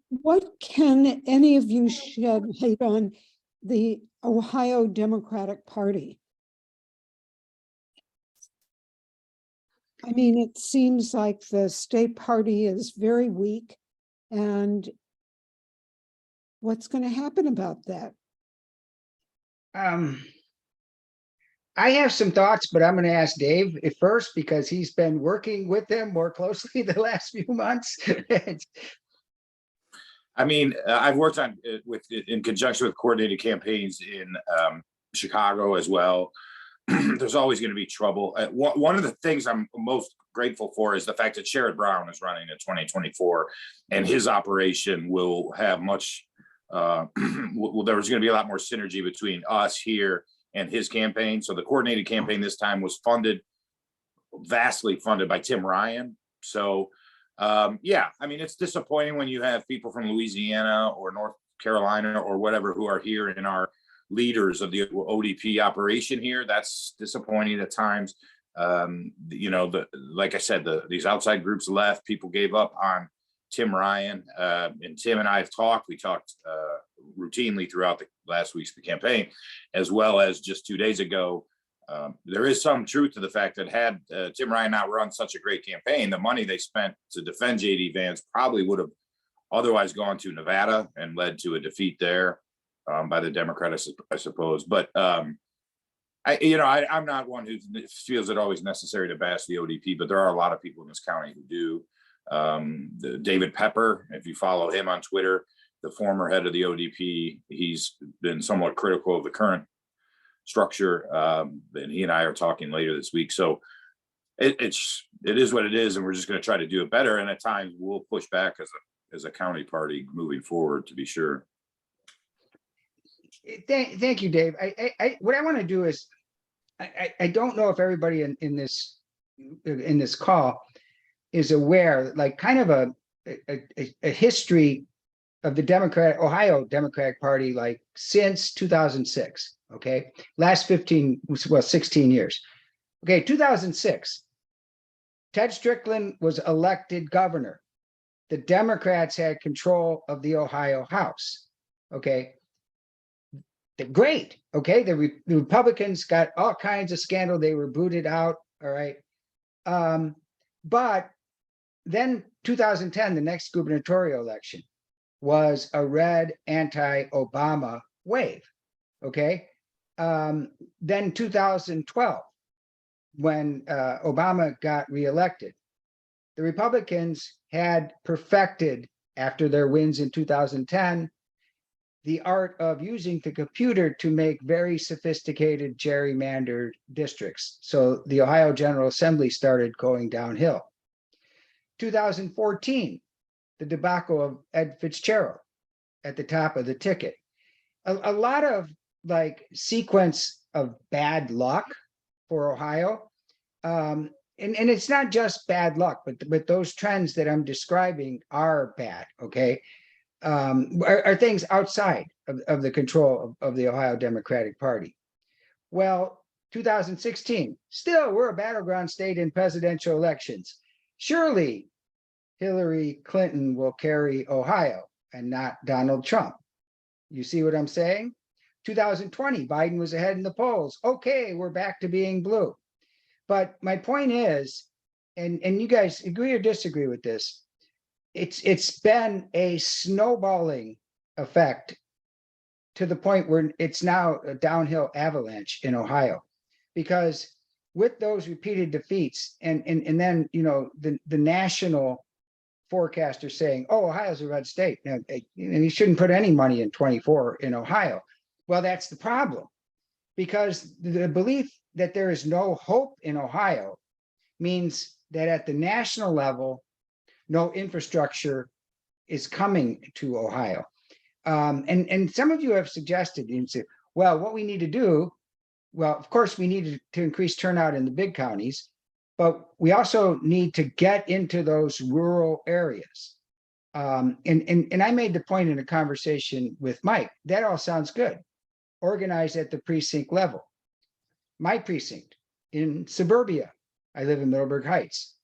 S4: What can any of you shed light on the Ohio Democratic Party? I mean, it seems like the state party is very weak, and what's going to happen about that?
S1: I have some thoughts, but I'm going to ask Dave at first because he's been working with them more closely the last few months.
S5: I mean, I've worked on in conjunction with coordinated campaigns in Chicago as well. There's always going to be trouble. One of the things I'm most grateful for is the fact that Sherrod Brown is running in 2024, and his operation will have much. There's going to be a lot more synergy between us here and his campaign. So the coordinated campaign this time was vastly funded by Tim Ryan. So yeah, I mean, it's disappointing when you have people from Louisiana or North Carolina or whatever who are here and are leaders of the ODP operation here. That's disappointing at times. You know, like I said, these outside groups left, people gave up on Tim Ryan, and Tim and I have talked. We talked routinely throughout the last week's campaign, as well as just 2 days ago. There is some truth to the fact that had Tim Ryan not run such a great campaign, the money they spent to defend JD Vance probably would have otherwise gone to Nevada and led to a defeat there by the Democrats, I suppose. But I'm not one who feels it always necessary to bash the ODP, but there are a lot of people in this county who do. David Pepper, if you follow him on Twitter, the former head of the ODP, he's been somewhat critical of the current structure, and he and I are talking later this week. So it is what it is, and we're just going to try to do it better. And at times we'll push back as a county party moving forward, to be sure.
S1: Thank you, Dave. What I want to do is, I don't know if everybody in this call is aware, like kind of a history of the Ohio Democratic Party, like since 2006. Okay, last 16 years. Okay, 2006, Ted Strickland was elected governor. The Democrats had control of the Ohio House. Okay, great. Okay, the Republicans got all kinds of scandal. They were booted out. All right, but then 2010, the next gubernatorial election was a red anti-Obama wave. Okay. Then 2012, when Obama got reelected, the Republicans had perfected, after their wins in 2010, the art of using the computer to make very sophisticated gerrymandered districts. So the Ohio General Assembly started going downhill. 2014, the debacle of Ed Fitzgerald at the top of the ticket. A lot of like sequence of bad luck for Ohio. and it's not just bad luck, but those trends that I'm describing are bad, okay? Are things outside of the control of the Ohio Democratic Party. Well, 2016, still we're a battleground state in presidential elections. Surely Hillary Clinton will carry Ohio and not Donald Trump. You see what I'm saying? 2020, Biden was ahead in the polls. Okay, we're back to being blue. But my point is, and you guys agree or disagree with this, it's been a snowballing effect to the point where it's now a downhill avalanche in Ohio, because with those repeated defeats and then, you know, the national forecaster saying, oh, Ohio's a red state, and you shouldn't put any money in 24 in Ohio. Well, that's the problem, because the belief that there is no hope in Ohio means that at the national level, no infrastructure is coming to Ohio. And some of you have suggested, and say, well, what we need to do, well, of course, we need to increase turnout in the big counties, but we also need to get into those rural areas. And I made the point in a conversation with Mike, that all sounds good. Organize at the precinct level. My precinct in suburbia, I live in Middleburg Heights.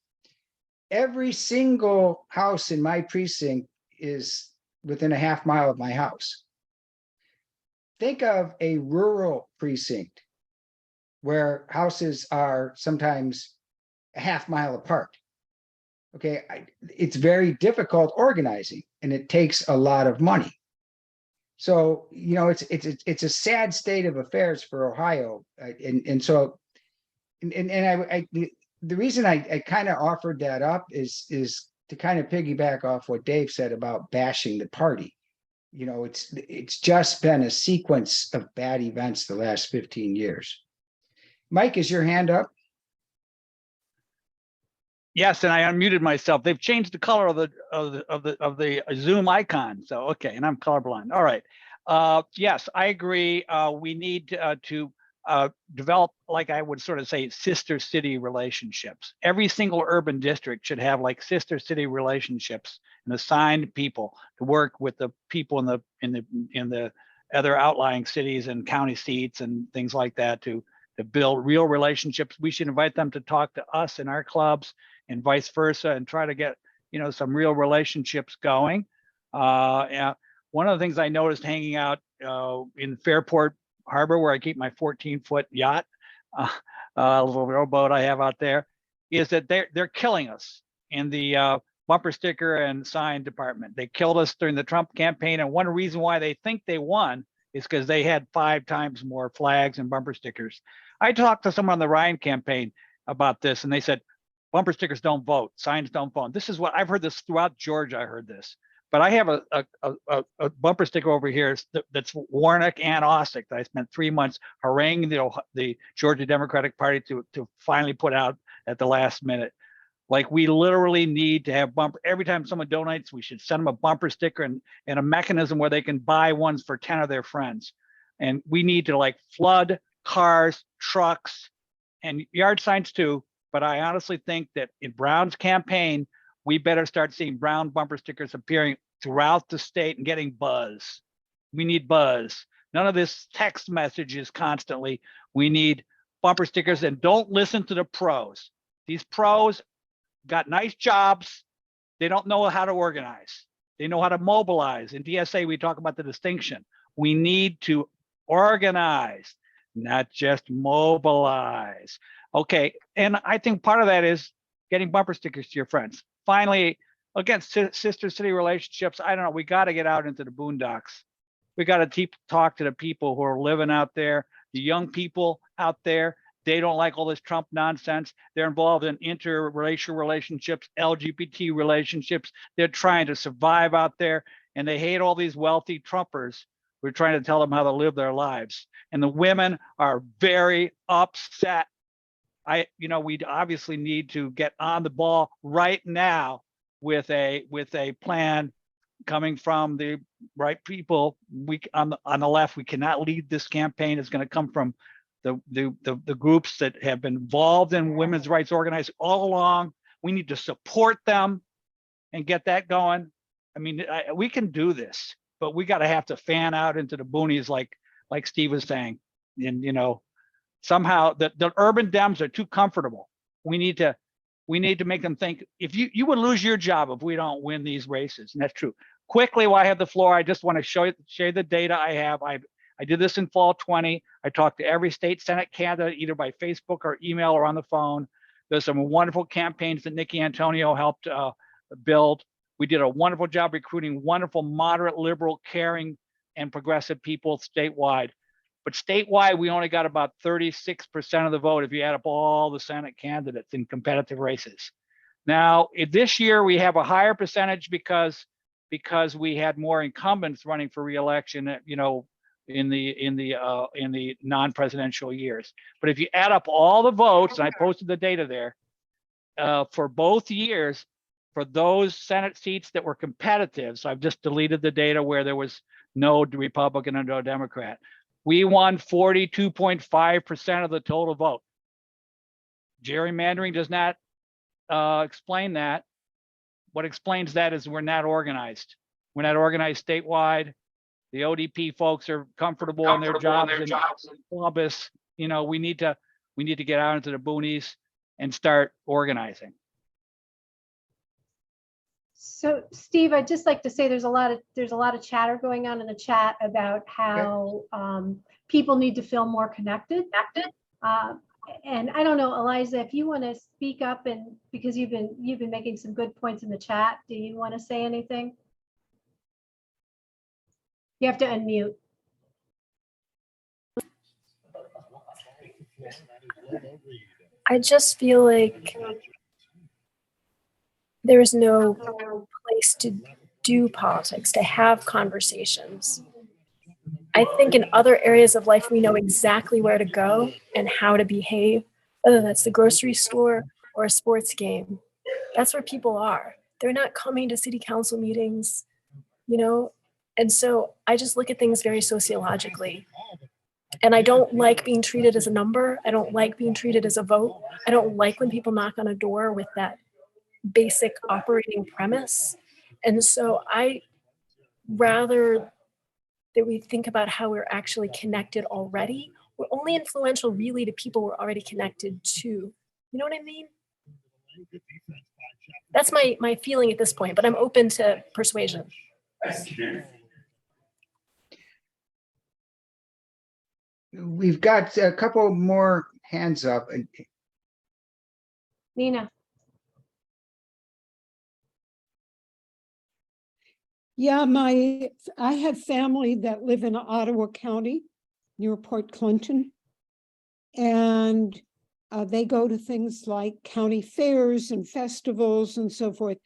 S1: Every single house in my precinct is within a half mile of my house. Think of a rural precinct where houses are sometimes a half mile apart. Okay, it's very difficult organizing, and it takes a lot of money. So, you know, it's a sad state of affairs for Ohio, so the reason I kind of offered that up is to kind of piggyback off what Dave said about bashing the party. You know, it's just been a sequence of bad events the last 15 years. Mike, is your hand up?
S6: Yes, and I unmuted myself. They've changed the color of the Zoom icon. So okay, and I'm colorblind. All right. Yes, I agree. We need to develop, like I would sort of say, sister city relationships. Every single urban district should have like sister city relationships and assigned people to work with the people in the other outlying cities and county seats and things like that to build real relationships. We should invite them to talk to us in our clubs and vice versa, and try to get, you know, some real relationships going. One of the things I noticed hanging out in Fairport Harbor, where I keep my 14-foot yacht, little rowboat I have out there, is that they're killing us in the bumper sticker and sign department. They killed us during the Trump campaign, and one reason why they think they won is because they had 5 times more flags and bumper stickers. I talked to someone on the Ryan campaign about this, and they said, bumper stickers don't vote, signs don't vote. This is what I've heard this throughout Georgia. I heard this, but I have a bumper sticker over here that's Warnock and Ossick that I spent 3 months haranguing the Georgia Democratic Party to finally put out at the last minute. Like, we literally need to have bumper. Every time someone donates, we should send them a bumper sticker and a mechanism where they can buy ones for 10 of their friends. And we need to like flood cars, trucks, and yard signs too. But I honestly think that in Brown's campaign, we better start seeing brown bumper stickers appearing throughout the state and getting buzz. We need buzz. None of this text messages constantly. We need bumper stickers, and don't listen to the pros. These pros got nice jobs. They don't know how to organize. They know how to mobilize. In DSA, we talk about the distinction. We need to organize, not just mobilize. Okay, and I think part of that is getting bumper stickers to your friends. Finally, again, sister city relationships, I don't know, we got to get out into the boondocks. We got to talk to the people who are living out there, the young people out there. They don't like all this Trump nonsense. They're involved in interracial relationships, LGBT relationships. They're trying to survive out there, and they hate all these wealthy Trumpers. We're trying to tell them how to live their lives. And the women are very upset. We obviously need to get on the ball right now with a plan coming from the right people. On the left, we cannot lead this campaign. It's going to come from the groups that have been involved in women's rights organizing all along. We need to support them and get that going. I mean, we can do this, but we got to have to fan out into the boonies, like Steve was saying. And, you know, somehow the urban Dems are too comfortable. We need to make them think, if you would lose your job if we don't win these races. And that's true. Quickly, while I have the floor, I just want to show you the data I have. I did this in fall 20. I talked to every state Senate candidate, either by Facebook or email or on the phone. There's some wonderful campaigns that Nikki Antonio helped build. We did a wonderful job recruiting wonderful, moderate, liberal, caring, and progressive people statewide. But statewide, we only got about 36% of the vote if you add up all the Senate candidates in competitive races. Now, this year we have a higher percentage because we had more incumbents running for re-election, you know, in the non-presidential years. But if you add up all the votes, and I posted the data there, for both years, for those Senate seats that were competitive, so I've just deleted the data where there was no Republican and no Democrat, we won 42.5% of the total vote. Gerrymandering does not explain that. What explains that is we're not organized. We're not organized statewide. The ODP folks are comfortable in their jobs. Columbus, you know, we need to get out into the boonies and start organizing.
S2: So Steve, I'd just like to say there's a lot of chatter going on in the chat about how people need to feel more connected. And I don't know, Eliza, if you want to speak up, and because you've been making some good points in the chat, do you want to say anything? You have to unmute.
S11: I just feel like there is no place to do politics, to have conversations. I think in other areas of life, we know exactly where to go and how to behave, whether that's the grocery store or a sports game. That's where people are. They're not coming to city council meetings, you know? And so I just look at things very sociologically. And I don't like being treated as a number. I don't like being treated as a vote. I don't like when people knock on a door with that basic operating premise. And so I rather that we think about how we're actually connected already. We're only influential really to people we're already connected to. You know what I mean? That's my feeling at this point, but I'm open to persuasion.
S1: We've got a couple more hands up.
S2: Nina.
S4: Yeah, I have family that live in Ottawa County near Port Clinton. And they go to things like county fairs and festivals and so forth.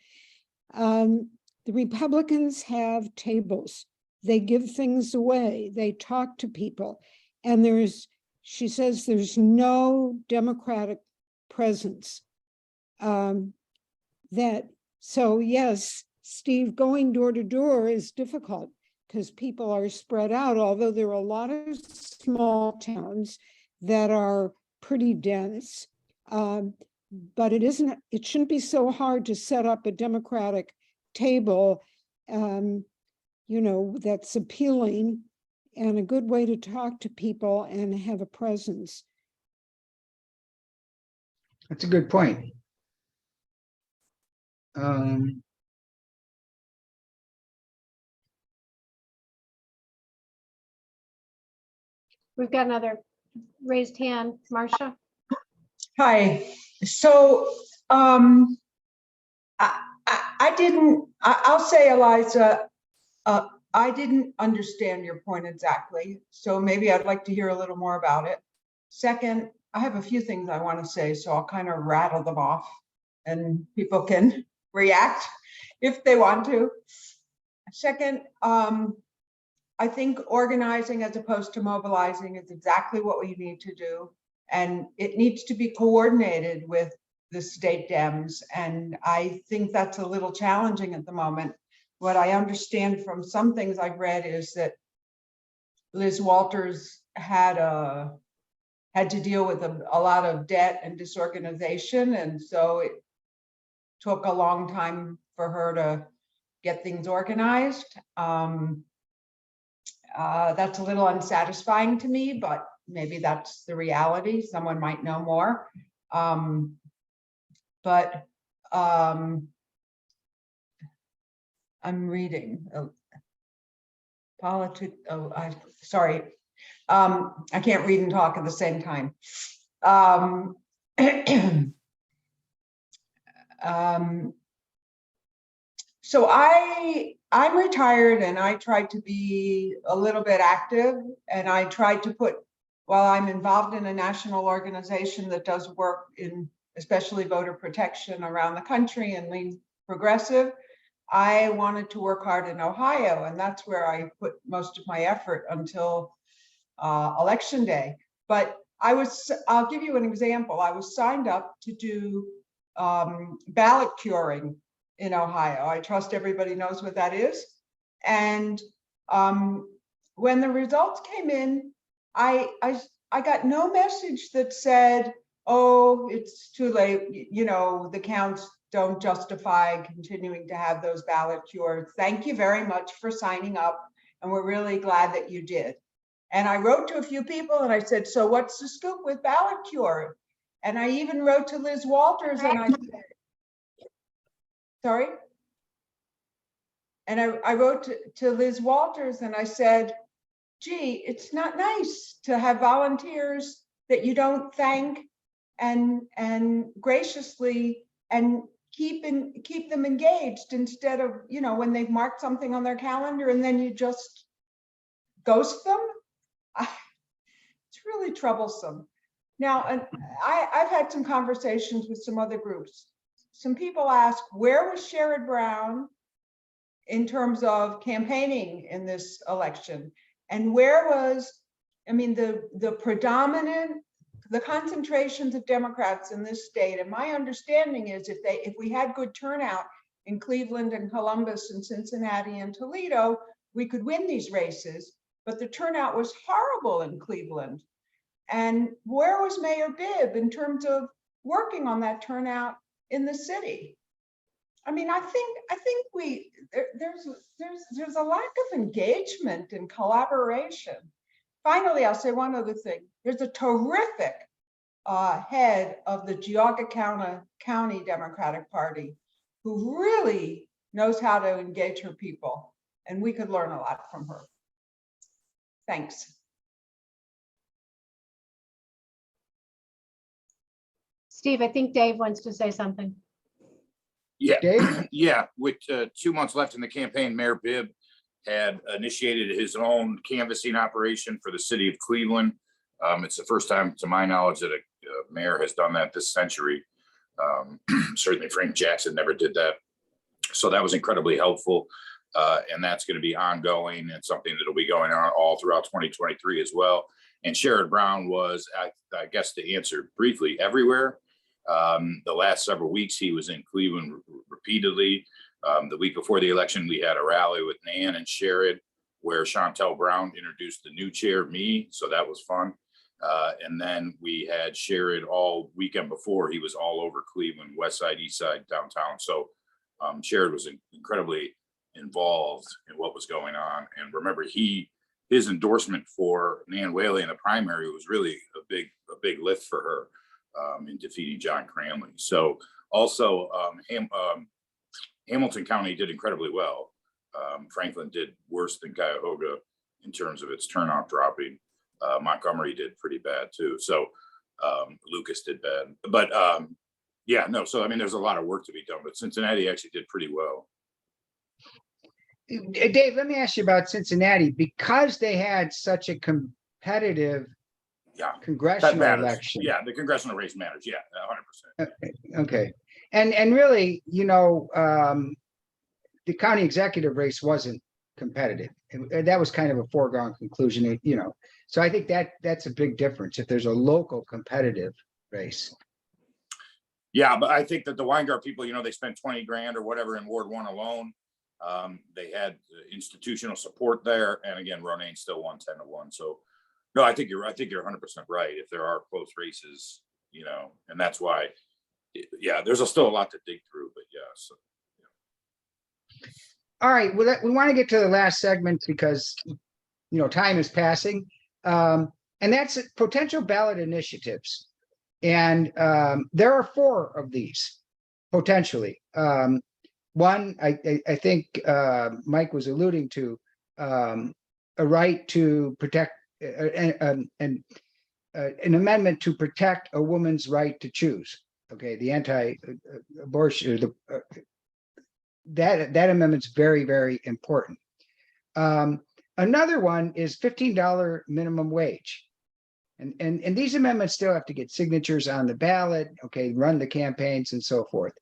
S4: The Republicans have tables. They give things away. They talk to people. And she says there's no Democratic presence. So yes, Steve, going door to door is difficult because people are spread out, although there are a lot of small towns that are pretty dense. But it shouldn't be so hard to set up a Democratic table, you know, that's appealing and a good way to talk to people and have a presence.
S1: That's a good point.
S2: We've got another raised hand, Marcia.
S12: Hi. So I'll say, Eliza, I didn't understand your point exactly. So maybe I'd like to hear a little more about it. Second, I have a few things I want to say, so I'll kind of rattle them off and people can react if they want to. Second, I think organizing as opposed to mobilizing is exactly what we need to do. And it needs to be coordinated with the state Dems. And I think that's a little challenging at the moment. What I understand from some things I've read is that Liz Walters had a had to deal with a lot of debt and disorganization. And so it took a long time for her to get things organized. That's a little unsatisfying to me, but maybe that's the reality. Someone might know more. I'm reading politics. Oh, sorry. I can't read and talk at the same time. So I'm retired, and I tried to be a little bit active, and I tried to put, while I'm involved in a national organization that does work in especially voter protection around the country and lean progressive, I wanted to work hard in Ohio, and that's where I put most of my effort until election day. But I'll give you an example. I was signed up to do ballot curing in Ohio. I trust everybody knows what that is. And when the results came in, I got no message that said, oh, it's too late, you know, the counts don't justify continuing to have those ballot cures. Thank you very much for signing up, and we're really glad that you did. And I wrote to a few people and I said, so what's the scoop with ballot cure? And I even wrote to Liz Walters and I said, sorry? And I wrote to Liz Walters and I said, gee, it's not nice to have volunteers that you don't thank and graciously and keep them engaged, instead of, you know, when they've marked something on their calendar and then you just ghost them. It's really troublesome. Now, and I've had some conversations with some other groups. Some people ask, where was Sherrod Brown in terms of campaigning in this election? And where was, I mean, the concentrations of Democrats in this state? And my understanding is if we had good turnout in Cleveland and Columbus and Cincinnati and Toledo, we could win these races. But the turnout was horrible in Cleveland. And where was Mayor Bibb in terms of working on that turnout in the city? I mean, I think there's a lack of engagement and collaboration. Finally, I'll say one other thing. There's a terrific head of the Geauga County Democratic Party who really knows how to engage her people, and we could learn a lot from her. Thanks.
S2: Steve, I think Dave wants to say something.
S5: Yeah,
S1: Dave?
S5: yeah. With 2 months left in the campaign, Mayor Bibb had initiated his own canvassing operation for the city of Cleveland. It's the first time, to my knowledge, that a mayor has done that this century. Certainly Frank Jackson never did that. So that was incredibly helpful. And that's going to be ongoing and something that'll be going on all throughout 2023 as well. And Sherrod Brown was, I guess, to answer briefly, everywhere. The last several weeks, he was in Cleveland repeatedly. The week before the election, we had a rally with Nan and Sherrod, where Chantel Brown introduced the new chair, me. So that was fun. And then we had Sherrod all weekend before. He was all over Cleveland, west side, east side, downtown. So Sherrod was incredibly involved in what was going on. And remember, his endorsement for Nan Whaley in the primary was really a big lift for her in defeating John Cranley. So also Hamilton County did incredibly well. Franklin did worse than Cuyahoga in terms of its turnout dropping. Montgomery did pretty bad too. So Lucas did bad, but yeah, no. So I mean, there's a lot of work to be done, but Cincinnati actually did pretty well.
S1: Dave, let me ask you about Cincinnati, because they had such a competitive congressional election.
S5: Yeah, the congressional race matters. Yeah, 100%.
S1: Okay. And really, you know, the county executive race wasn't competitive. And that was kind of a foregone conclusion, you know. So I think that's a big difference if there's a local competitive race.
S5: Yeah, but I think that the Weingart people, you know, they spent 20 grand or whatever in Ward 1 alone. They had institutional support there. And again, Ronayne still won 10-1. So No, I think you're 100% right. If there are close races, and that's why, yeah, there's still a lot to dig through, but yeah. So,
S1: All right, well, we want to get to the last segment because, time is passing. And that's potential ballot initiatives. And there are 4 of these potentially. One, I think Mike was alluding to, a right to protect an amendment to protect a woman's right to choose. Okay, the anti-abortion, that amendment's very, very important. Another one is $15 minimum wage. And these amendments still have to get signatures on the ballot, okay, run the campaigns and so forth.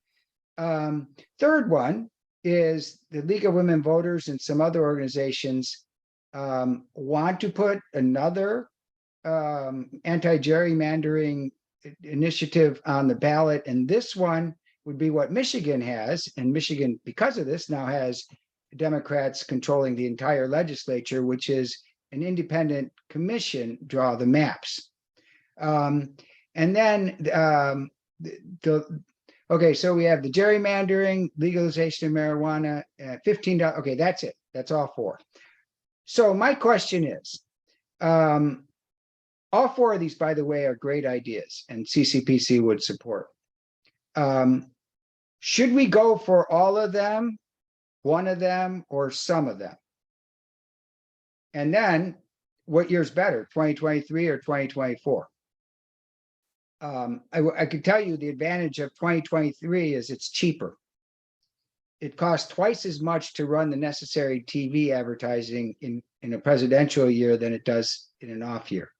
S1: Third one is the League of Women Voters and some other organizations want to put another anti-gerrymandering initiative on the ballot. And this one would be what Michigan has. And Michigan, because of this, now has Democrats controlling the entire legislature, which is an independent commission draw the maps. And then okay, so we have the gerrymandering, legalization of marijuana, $15. Okay, that's it. That's all 4. So my question is, all 4 of these, by the way, are great ideas and CCPC would support. Should we go for all of them, one of them, or some of them? And then what year's better, 2023 or 2024? I could tell you the advantage of 2023 is it's cheaper. It costs twice as much to run the necessary TV advertising in a presidential year than it does in an off year.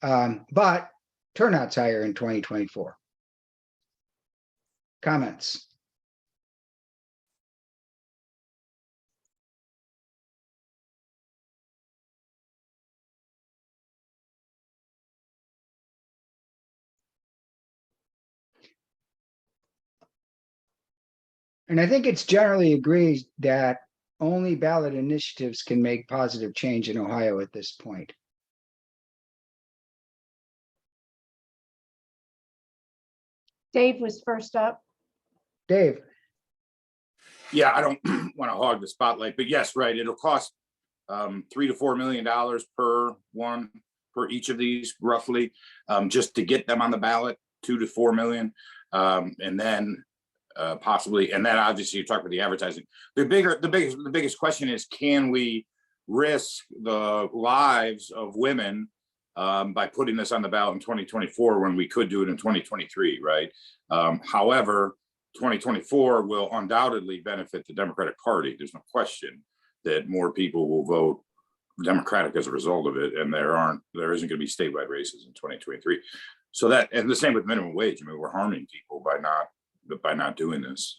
S1: But turnout's higher in 2024. Comments? And I think it's generally agreed that only ballot initiatives can make positive change in Ohio at this point.
S2: Dave was first up.
S1: Dave.
S5: Yeah, I don't want to hog the spotlight, but yes, right. It'll cost $3 to $4 million per each of these, roughly, just to get them on the ballot. 2 to 4 million, and then possibly, and then obviously you talk about the advertising. The biggest question is, can we risk the lives of women by putting this on the ballot in 2024 when we could do it in 2023, right? However, 2024 will undoubtedly benefit the Democratic Party. There's no question that more people will vote Democratic as a result of it, and there isn't going to be statewide races in 2023. So that, and the same with minimum wage. I mean, we're harming people by not doing this.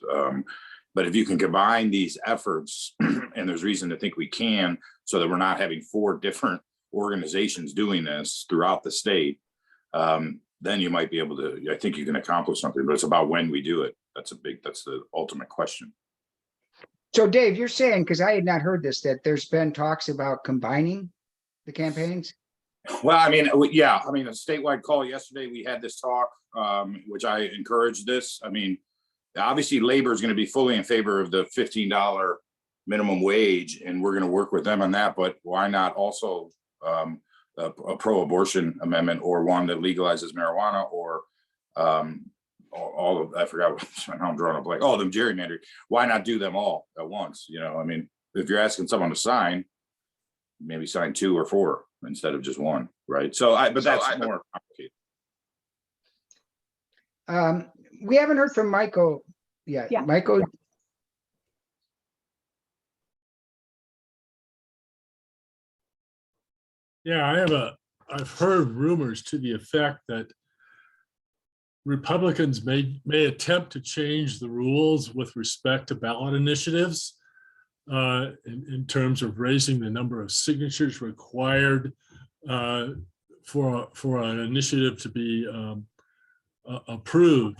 S5: But if you can combine these efforts, and there's reason to think we can, so that we're not having 4 different organizations doing this throughout the state, then you might be able to, I think you can accomplish something, but it's about when we do it. That's the ultimate question.
S1: So Dave, you're saying, because I had not heard this, that there's been talks about combining the campaigns?
S5: Well, I mean, yeah, I mean, a statewide call yesterday, we had this talk, which I encouraged this. I mean, obviously labor is going to be fully in favor of the $15 minimum wage, and we're going to work with them on that, but why not also a pro-abortion amendment, or one that legalizes marijuana, or all of, I forgot, now I'm drawing a blank, all of them gerrymandering. Why not do them all at once? I mean, if you're asking someone to sign, maybe sign 2 or 4 instead of just 1, right? But that's more complicated.
S1: We haven't heard from Michael yet.
S2: Yeah.
S1: Michael.
S13: Yeah, I've heard rumors to the effect that Republicans may attempt to change the rules with respect to ballot initiatives in terms of raising the number of signatures required for an initiative to be approved.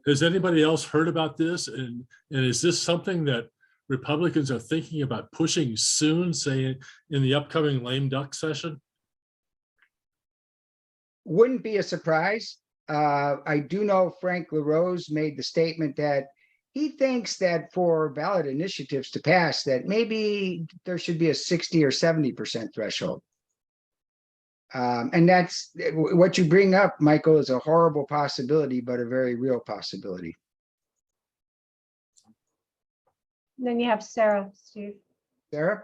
S13: Has anybody else heard about this? And is this something that Republicans are thinking about pushing soon, say in the upcoming lame duck session?
S1: Wouldn't be a surprise. I do know Frank LaRose made the statement that he thinks that for ballot initiatives to pass, that maybe there should be a 60 or 70% threshold. And that's what you bring up, Michael, is a horrible possibility, but a very real possibility.
S2: Then you have Sarah, Steve.
S1: Sarah?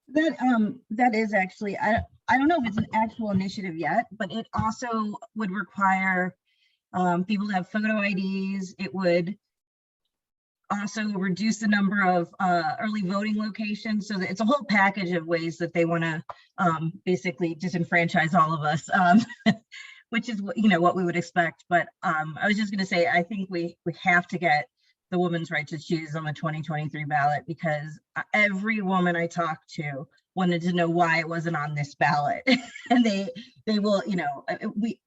S7: That is actually, I don't know if it's an actual initiative yet, but it also would require people to have photo IDs. It would also reduce the number of early voting locations. So that it's a whole package of ways that they want to basically disenfranchise all of us, which is what we would expect. But I was just going to say, I think we have to get the woman's right to choose on the 2023 ballot, because every woman I talked to wanted to know why it wasn't on this ballot. And they will,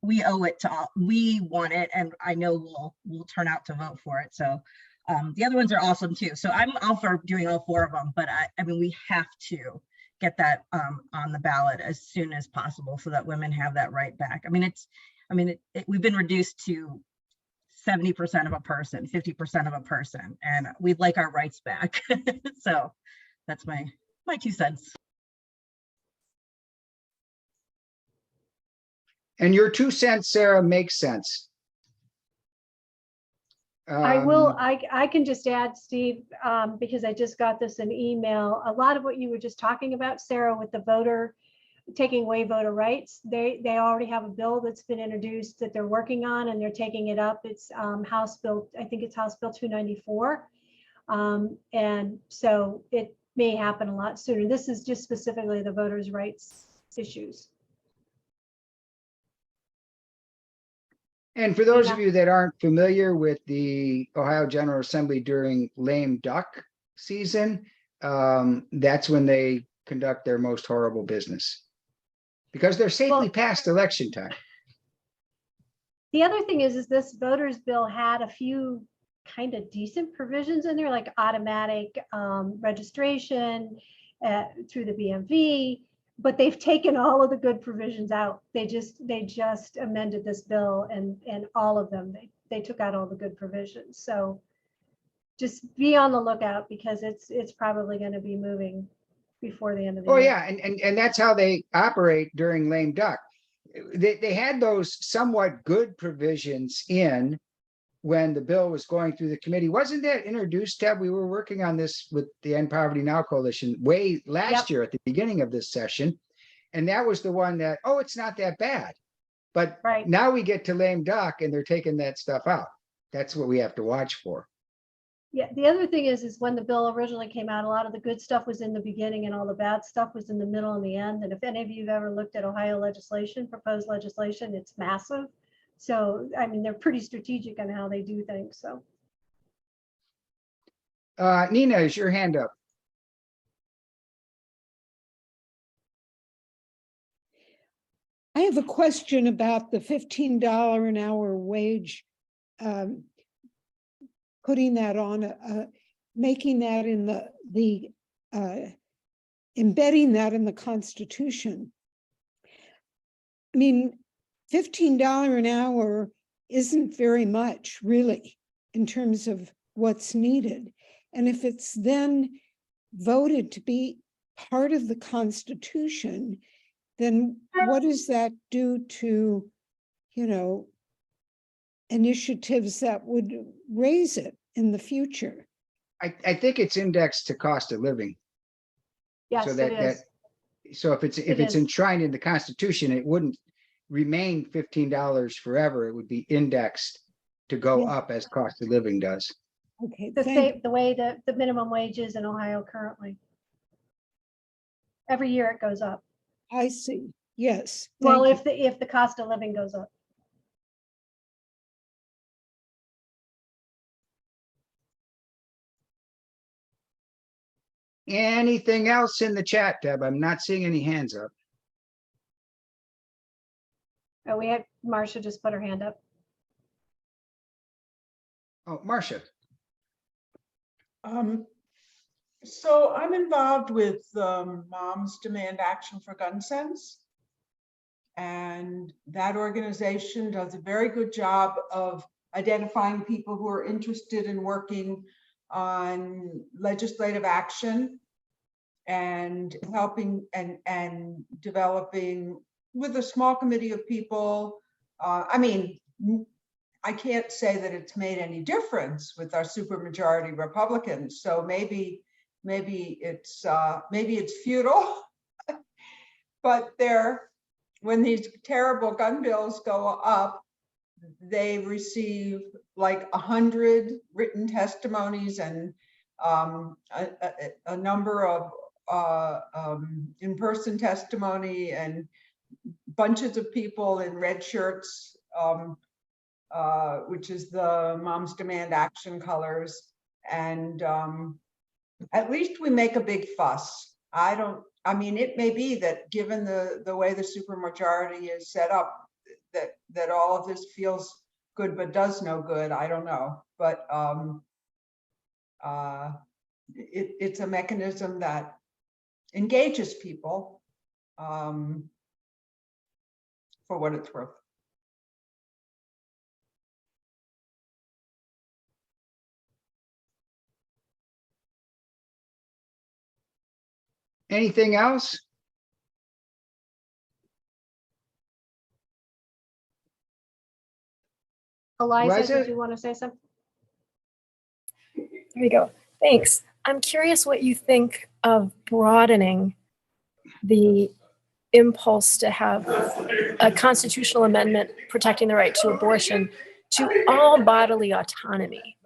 S7: we owe it to all, we want it, and I know we'll turn out to vote for it. So the other ones are awesome too. So I'm all for doing all 4 of them, but I mean, we have to get that on the ballot as soon as possible so that women have that right back. I mean, we've been reduced to 70% of a person, 50% of a person, and we'd like our rights back. So that's my 2 cents.
S1: And your 2 cents, Sarah, makes sense.
S2: I can just add, Steve, because I just got this in email. A lot of what you were just talking about, Sarah, with the taking away voter rights, they already have a bill that's been introduced that they're working on, and they're taking it up. It's House Bill, I think it's House Bill 294. And so it may happen a lot sooner. This is just specifically the voters' rights issues.
S1: And for those of you that aren't familiar with the Ohio General Assembly during lame duck season, that's when they conduct their most horrible business, because they're safely past election time.
S2: The other thing is this voters bill had a few kind of decent provisions in there, like automatic registration through the BMV, but they've taken all of the good provisions out. They just amended this bill, and all of them, they took out all the good provisions. So just be on the lookout, because it's probably going to be moving before the end of the year.
S1: Yeah, and that's how they operate during lame duck. They had those somewhat good provisions in when the bill was going through the committee. Wasn't that introduced, Deb? We were working on this with the End Poverty Now Coalition way last year at the beginning of this session. And that was the one that, it's not that bad. But now we get to lame duck and they're taking that stuff out. That's what we have to watch for.
S2: Yeah, the other thing is when the bill originally came out, a lot of the good stuff was in the beginning and all the bad stuff was in the middle and the end. And if any of you have ever looked at Ohio legislation, proposed legislation, it's massive. So, I mean, they're pretty strategic on how they do things. So,
S1: Nina, is your hand up?
S4: I have a question about the $15 an hour wage, putting that on, making that in the embedding that in the Constitution. I mean, $15 an hour isn't very much, really, in terms of what's needed. And if it's then voted to be part of the Constitution, then what does that do to, initiatives that would raise it in the future?
S1: I think it's indexed to cost of living.
S2: yes,
S1: So
S2: it is.
S1: so if it's enshrined in the Constitution, it wouldn't remain $15 forever. It would be indexed to go up as cost of living does.
S4: Okay,
S2: The way that the minimum wage is in Ohio currently. Every year it goes up.
S4: I see. Yes.
S2: Well, if the cost of living goes up.
S1: Anything else in the chat, Deb? I'm not seeing any hands up.
S2: Oh, we had Marcia just put her hand up.
S1: Oh, Marcia.
S12: So I'm involved with Moms Demand Action for Gun Sense. And that organization does a very good job of identifying people who are interested in working on legislative action and helping and developing with a small committee of people. I mean, I can't say that it's made any difference with our supermajority Republicans. So maybe it's futile, but when these terrible gun bills go up, they receive like 100 written testimonies and a number of in-person testimony and bunches of people in red shirts, which is the Moms Demand Action colors. And at least we make a big fuss. I mean, it may be that given the way the supermajority is set up, that all of this feels good but does no good. I don't know, but it's a mechanism that engages people for what it's worth.
S1: Anything else?
S2: Eliza,
S1: Liza?
S2: did you want to say something?
S11: There you go. Thanks. I'm curious what you think of broadening the impulse to have a constitutional amendment protecting the right to abortion to all bodily autonomy.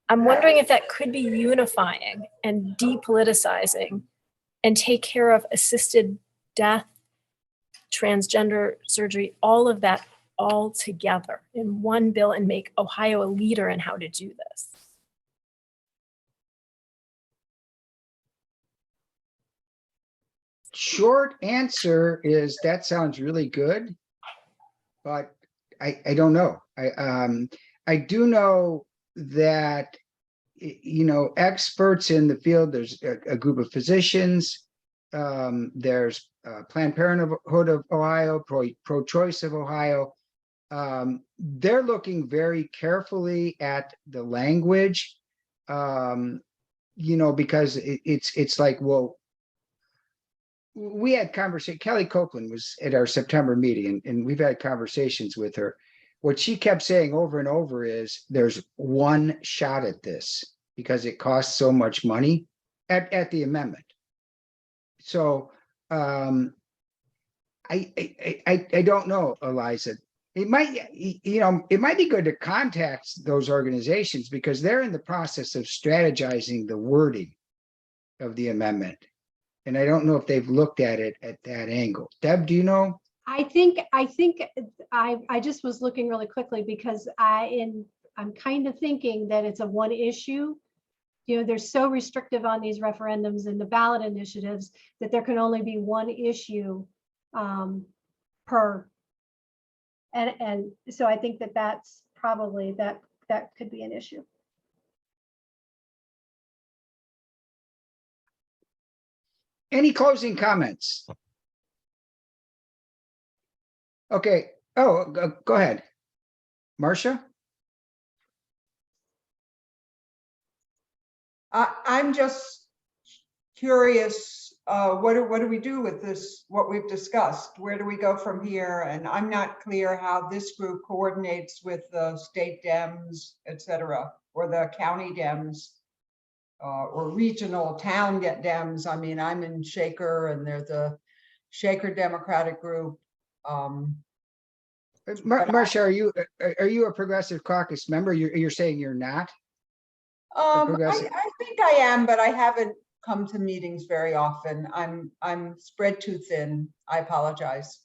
S11: I'm wondering if that could be unifying and depoliticizing and take care of assisted death, transgender surgery, all of that all together in one bill and make Ohio a leader in how to do this.
S1: Short answer is that sounds really good, but I don't know. I do know that, you know, experts in the field, there's a group of physicians, there's Planned Parenthood of Ohio, Pro-Choice of Ohio. They're looking very carefully at the language, you know, because it's like, well, we had conversation. Kelly Copeland was at our September meeting, and we've had conversations with her. What she kept saying over and over is there's one shot at this because it costs so much money at the amendment. So I don't know, Eliza. It might, you know, it might be good to contact those organizations because they're in the process of strategizing the wording of the amendment. And I don't know if they've looked at it at that angle. Deb, do you know?
S2: I think I just was looking really quickly because I'm kind of thinking that it's a one issue. You know, they're so restrictive on these referendums and the ballot initiatives that there can only be one issue per. And so I think that's probably that could be an issue.
S1: Any closing comments? Okay. Oh, go ahead. Marcia?
S12: I'm just curious, what do we do with this, what we've discussed? Where do we go from here? And I'm not clear how this group coordinates with the state Dems, et cetera, or the county Dems, or regional town Dems. I mean, I'm in Shaker and there's a Shaker Democratic group.
S1: Marcia, are you a Progressive Caucus member? You're saying you're not?
S12: I think I am, but I haven't come to meetings very often. I'm spread too thin. I apologize.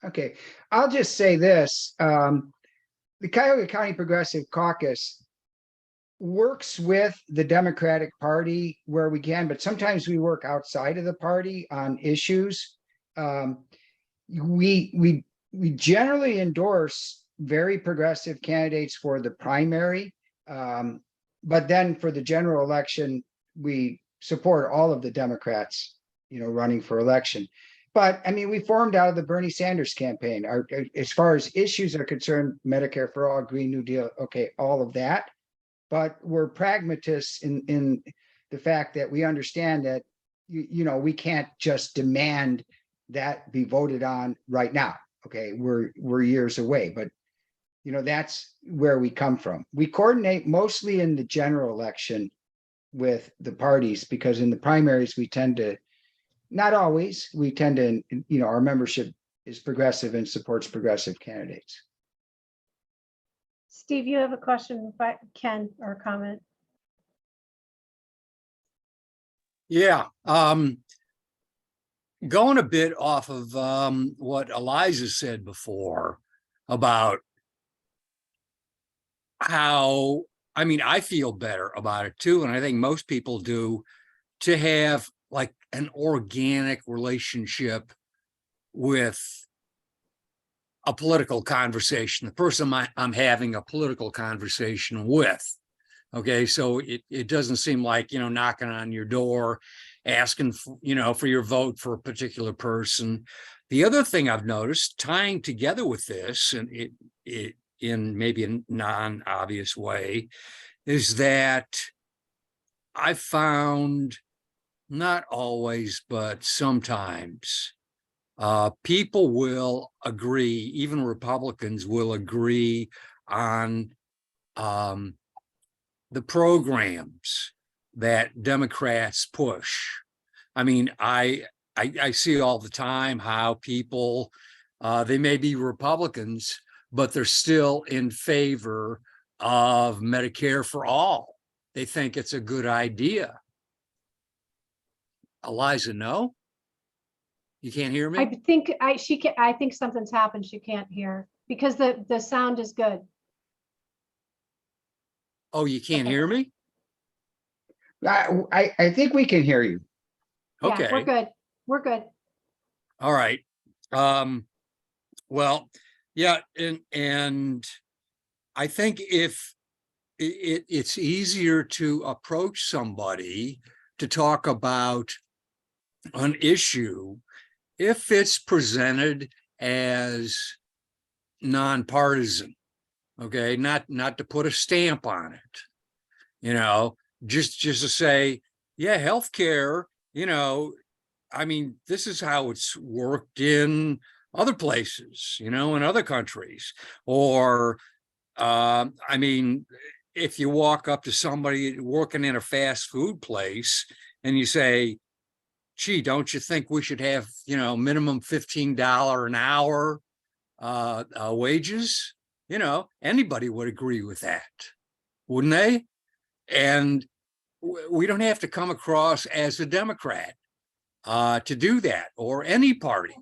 S1: Okay, I'll just say this. The Cuyahoga County Progressive Caucus works with the Democratic Party where we can, but sometimes we work outside of the party on issues. We generally endorse very progressive candidates for the primary. But then for the general election, we support all of the Democrats, running for election. But I mean, we formed out of the Bernie Sanders campaign. As far as issues are concerned, Medicare for all, Green New Deal, okay, all of that. But we're pragmatists in the fact that we understand that, we can't just demand that be voted on right now. Okay, we're years away, but that's where we come from. We coordinate mostly in the general election with the parties, because in the primaries we tend to, not always, we tend to, our membership is progressive and supports progressive candidates.
S2: Steve, you have a question, Ken, or a comment?
S10: Yeah, going a bit off of what Eliza said before about how, I mean, I feel better about it too, and I think most people do, to have like an organic relationship with a political conversation, the person I'm having a political conversation with. Okay, so it doesn't seem like, knocking on your door, asking for, for your vote for a particular person. The other thing I've noticed, tying together with this, and it in maybe a non-obvious way, is that I found, not always, but sometimes, people will agree, even Republicans will agree on the programs that Democrats push. I mean, I see all the time how people, they may be Republicans, but they're still in favor of Medicare for all. They think it's a good idea. Eliza, no? You can't hear me?
S2: I think something's happened. She can't hear because the sound is good.
S10: Oh, you can't hear me?
S1: I think we can hear you.
S10: Okay.
S2: Yeah, we're good. We're good.
S10: All right. Well, yeah, and I think if it's easier to approach somebody to talk about an issue if it's presented as nonpartisan, okay, not to put a stamp on it, just to say, yeah, healthcare, I mean, this is how it's worked in other places, in other countries. Or, I mean, if you walk up to somebody working in a fast food place and you say, gee, don't you think we should have, minimum $15 an hour wages? Anybody would agree with that, wouldn't they? And we don't have to come across as a Democrat to do that, or any party.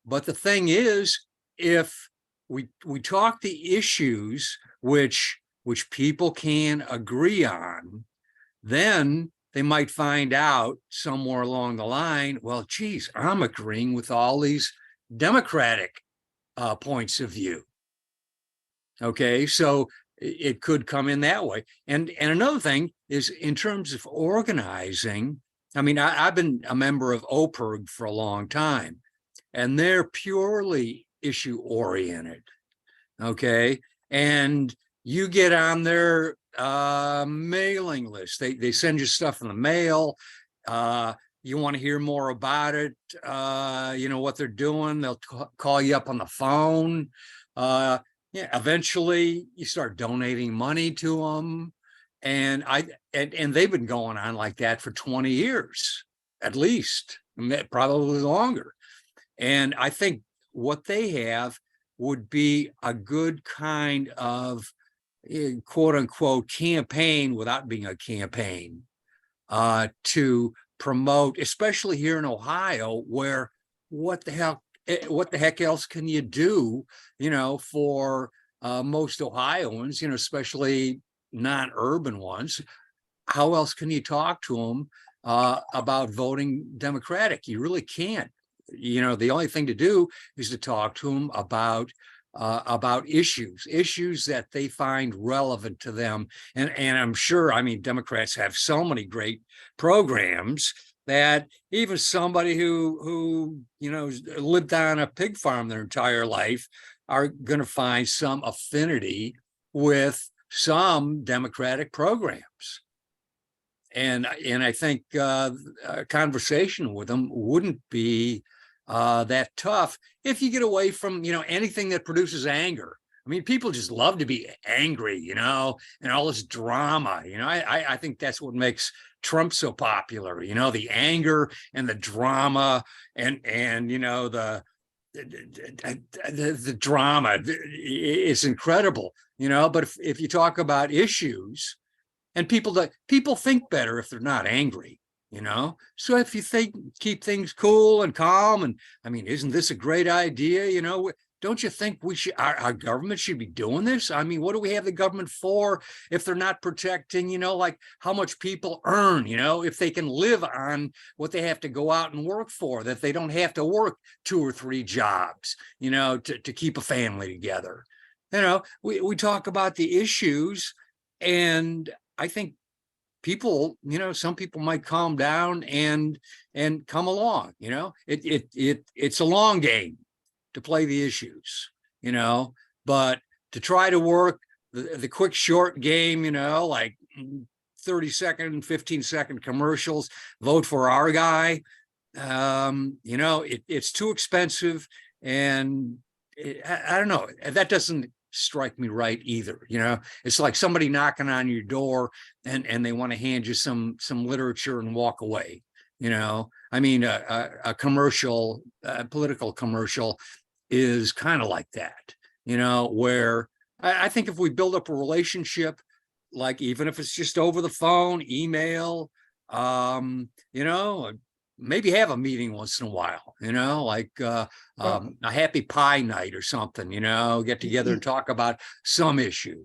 S10: But the thing is, if we talk the issues which people can agree on, then they might find out somewhere along the line, well, geez, I'm agreeing with all these Democratic points of view. Okay, so it could come in that way. And another thing is, in terms of organizing, I mean, I've been a member of OPIRG for a long time, and they're purely issue oriented. Okay, and you get on their mailing list. They send you stuff in the mail. You want to hear more about it, what they're doing, they'll call you up on the phone. Yeah, eventually you start donating money to them. And they've been going on like that for 20 years, at least, probably longer. And I think what they have would be a good kind of quote unquote campaign without being a campaign to promote, especially here in Ohio, where what the heck else can you do, for most Ohioans, especially non-urban ones? How else can you talk to them about voting Democratic? You really can't. The only thing to do is to talk to them about about issues that they find relevant to them. And I'm sure, I mean, Democrats have so many great programs that even somebody who lived on a pig farm their entire life are going to find some affinity with some Democratic programs. And I think a conversation with them wouldn't be that tough if you get away from, anything that produces anger. I mean, people just love to be angry, and all this drama. I think that's what makes Trump so popular, the anger and the drama and the drama is incredible, but if you talk about issues, and people think better if they're not angry, so if you keep things cool and calm, and I mean, isn't this a great idea? Don't you think our government should be doing this? I mean, what do we have the government for if they're not protecting, like how much people earn, if they can live on what they have to go out and work for, that they don't have to work 2 or 3 jobs, to keep a family together. We talk about the issues, and I think people, some people might calm down and come along. It's a long game to play the issues, but to try to work the quick short game, like 30-second and 15-second commercials, vote for our guy, it's too expensive, and I don't know, that doesn't strike me right either. It's like somebody knocking on your door and they want to hand you some literature and walk away. I mean, a commercial, a political commercial is kind of like that, where I think if we build up a relationship, like even if it's just over the phone, email, maybe have a meeting once in a while, like a happy pie night or something, get together and talk about some issue,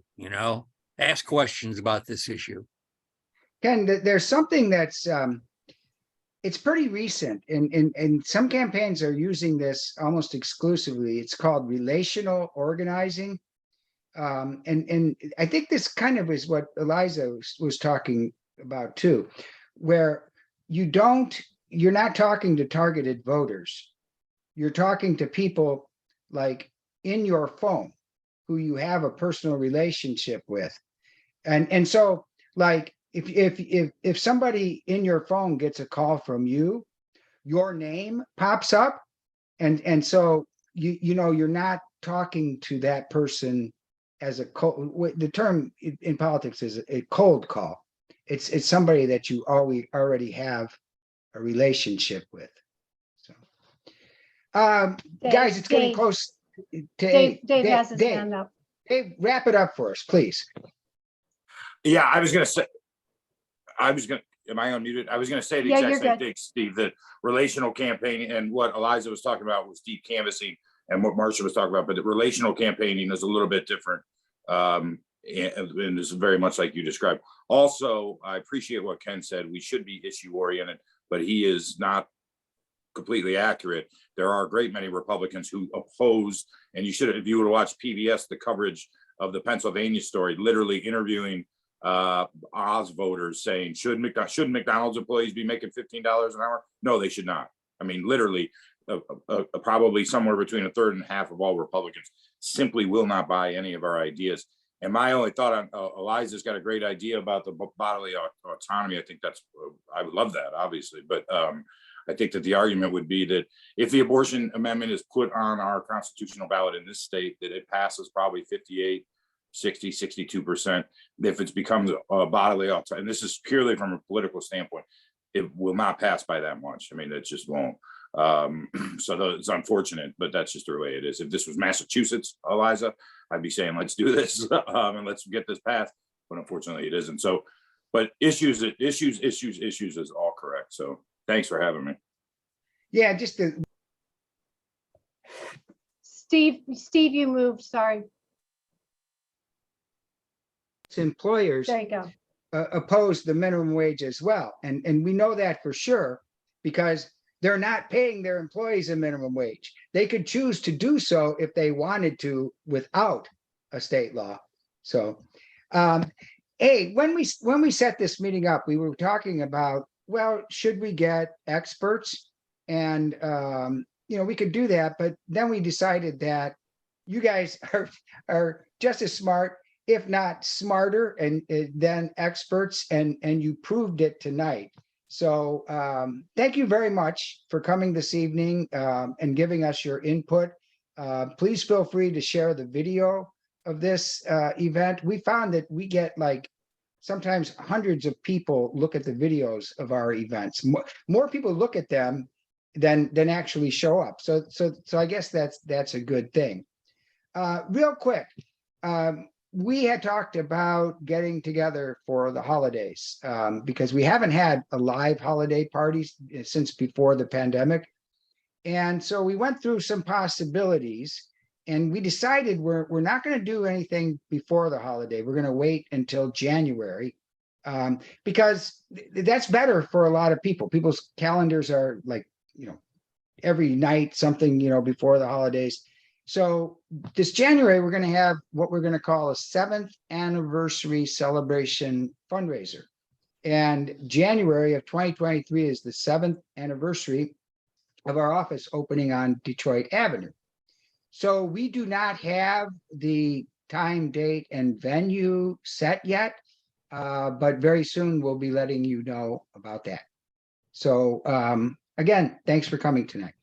S10: ask questions about this issue.
S1: Ken, there's something that's it's pretty recent, and some campaigns are using this almost exclusively. It's called relational organizing. And I think this kind of is what Eliza was talking about too, where you're not talking to targeted voters. You're talking to people like in your phone who you have a personal relationship with. And so like if somebody in your phone gets a call from you, your name pops up. And so you're not talking to that person as a cold, the term in politics is a cold call. It's somebody that you already have a relationship with. So guys, it's getting close to
S2: Dave has his hand up.
S1: Dave, wrap it up for us, please.
S5: Yeah, am I unmuted? I was gonna say the exact same thing, Steve, that relational campaigning and what Eliza was talking about was deep canvassing and what Marcia was talking about, but the relational campaigning is a little bit different. And is very much like you described. Also, I appreciate what Ken said. We should be issue oriented, but he is not completely accurate. There are a great many Republicans who oppose, and you should, if you would have watched PBS, the coverage of the Pennsylvania story, literally interviewing Oz voters saying, should McDonald's employees be making $15 an hour? No, they should not. I mean, literally, probably somewhere between a third and half of all Republicans simply will not buy any of our ideas. And my only thought on Eliza's got a great idea about the bodily autonomy. I think I would love that, obviously. But I think that the argument would be that if the abortion amendment is put on our constitutional ballot in this state, that it passes probably 58, 60, 62%. If it becomes a bodily autonomy, and this is purely from a political standpoint, it will not pass by that much. I mean, it just won't. So it's unfortunate, but that's just the way it is. If this was Massachusetts, Eliza, I'd be saying, let's do this and let's get this passed. But unfortunately it isn't. So, but issues is all correct. So thanks for having me.
S1: Yeah, just
S2: Steve, you moved, sorry.
S1: Employers
S2: there you go.
S1: Oppose the minimum wage as well. And we know that for sure, because they're not paying their employees a minimum wage. They could choose to do so if they wanted to without a state law. So, hey, when we set this meeting up, we were talking about, well, should we get experts? And we could do that, but then we decided that you guys are just as smart, if not smarter, and than experts, and you proved it tonight. So thank you very much for coming this evening and giving us your input. Please feel free to share the video of this event. We found that we get like sometimes hundreds of people look at the videos of our events. More people look at them than actually show up. So I guess that's a good thing. Real quick, we had talked about getting together for the holidays because we haven't had a live holiday party since before the pandemic. And so we went through some possibilities, and we decided we're not going to do anything before the holiday. We're going to wait until January because that's better for a lot of people. People's calendars are like, every night something, before the holidays. So this January, we're going to have what we're going to call a 7th anniversary celebration fundraiser. And January of 2023 is the 7th anniversary of our office opening on Detroit Avenue. So we do not have the time, date, and venue set yet, but very soon we'll be letting you know about that. So again, thanks for coming tonight.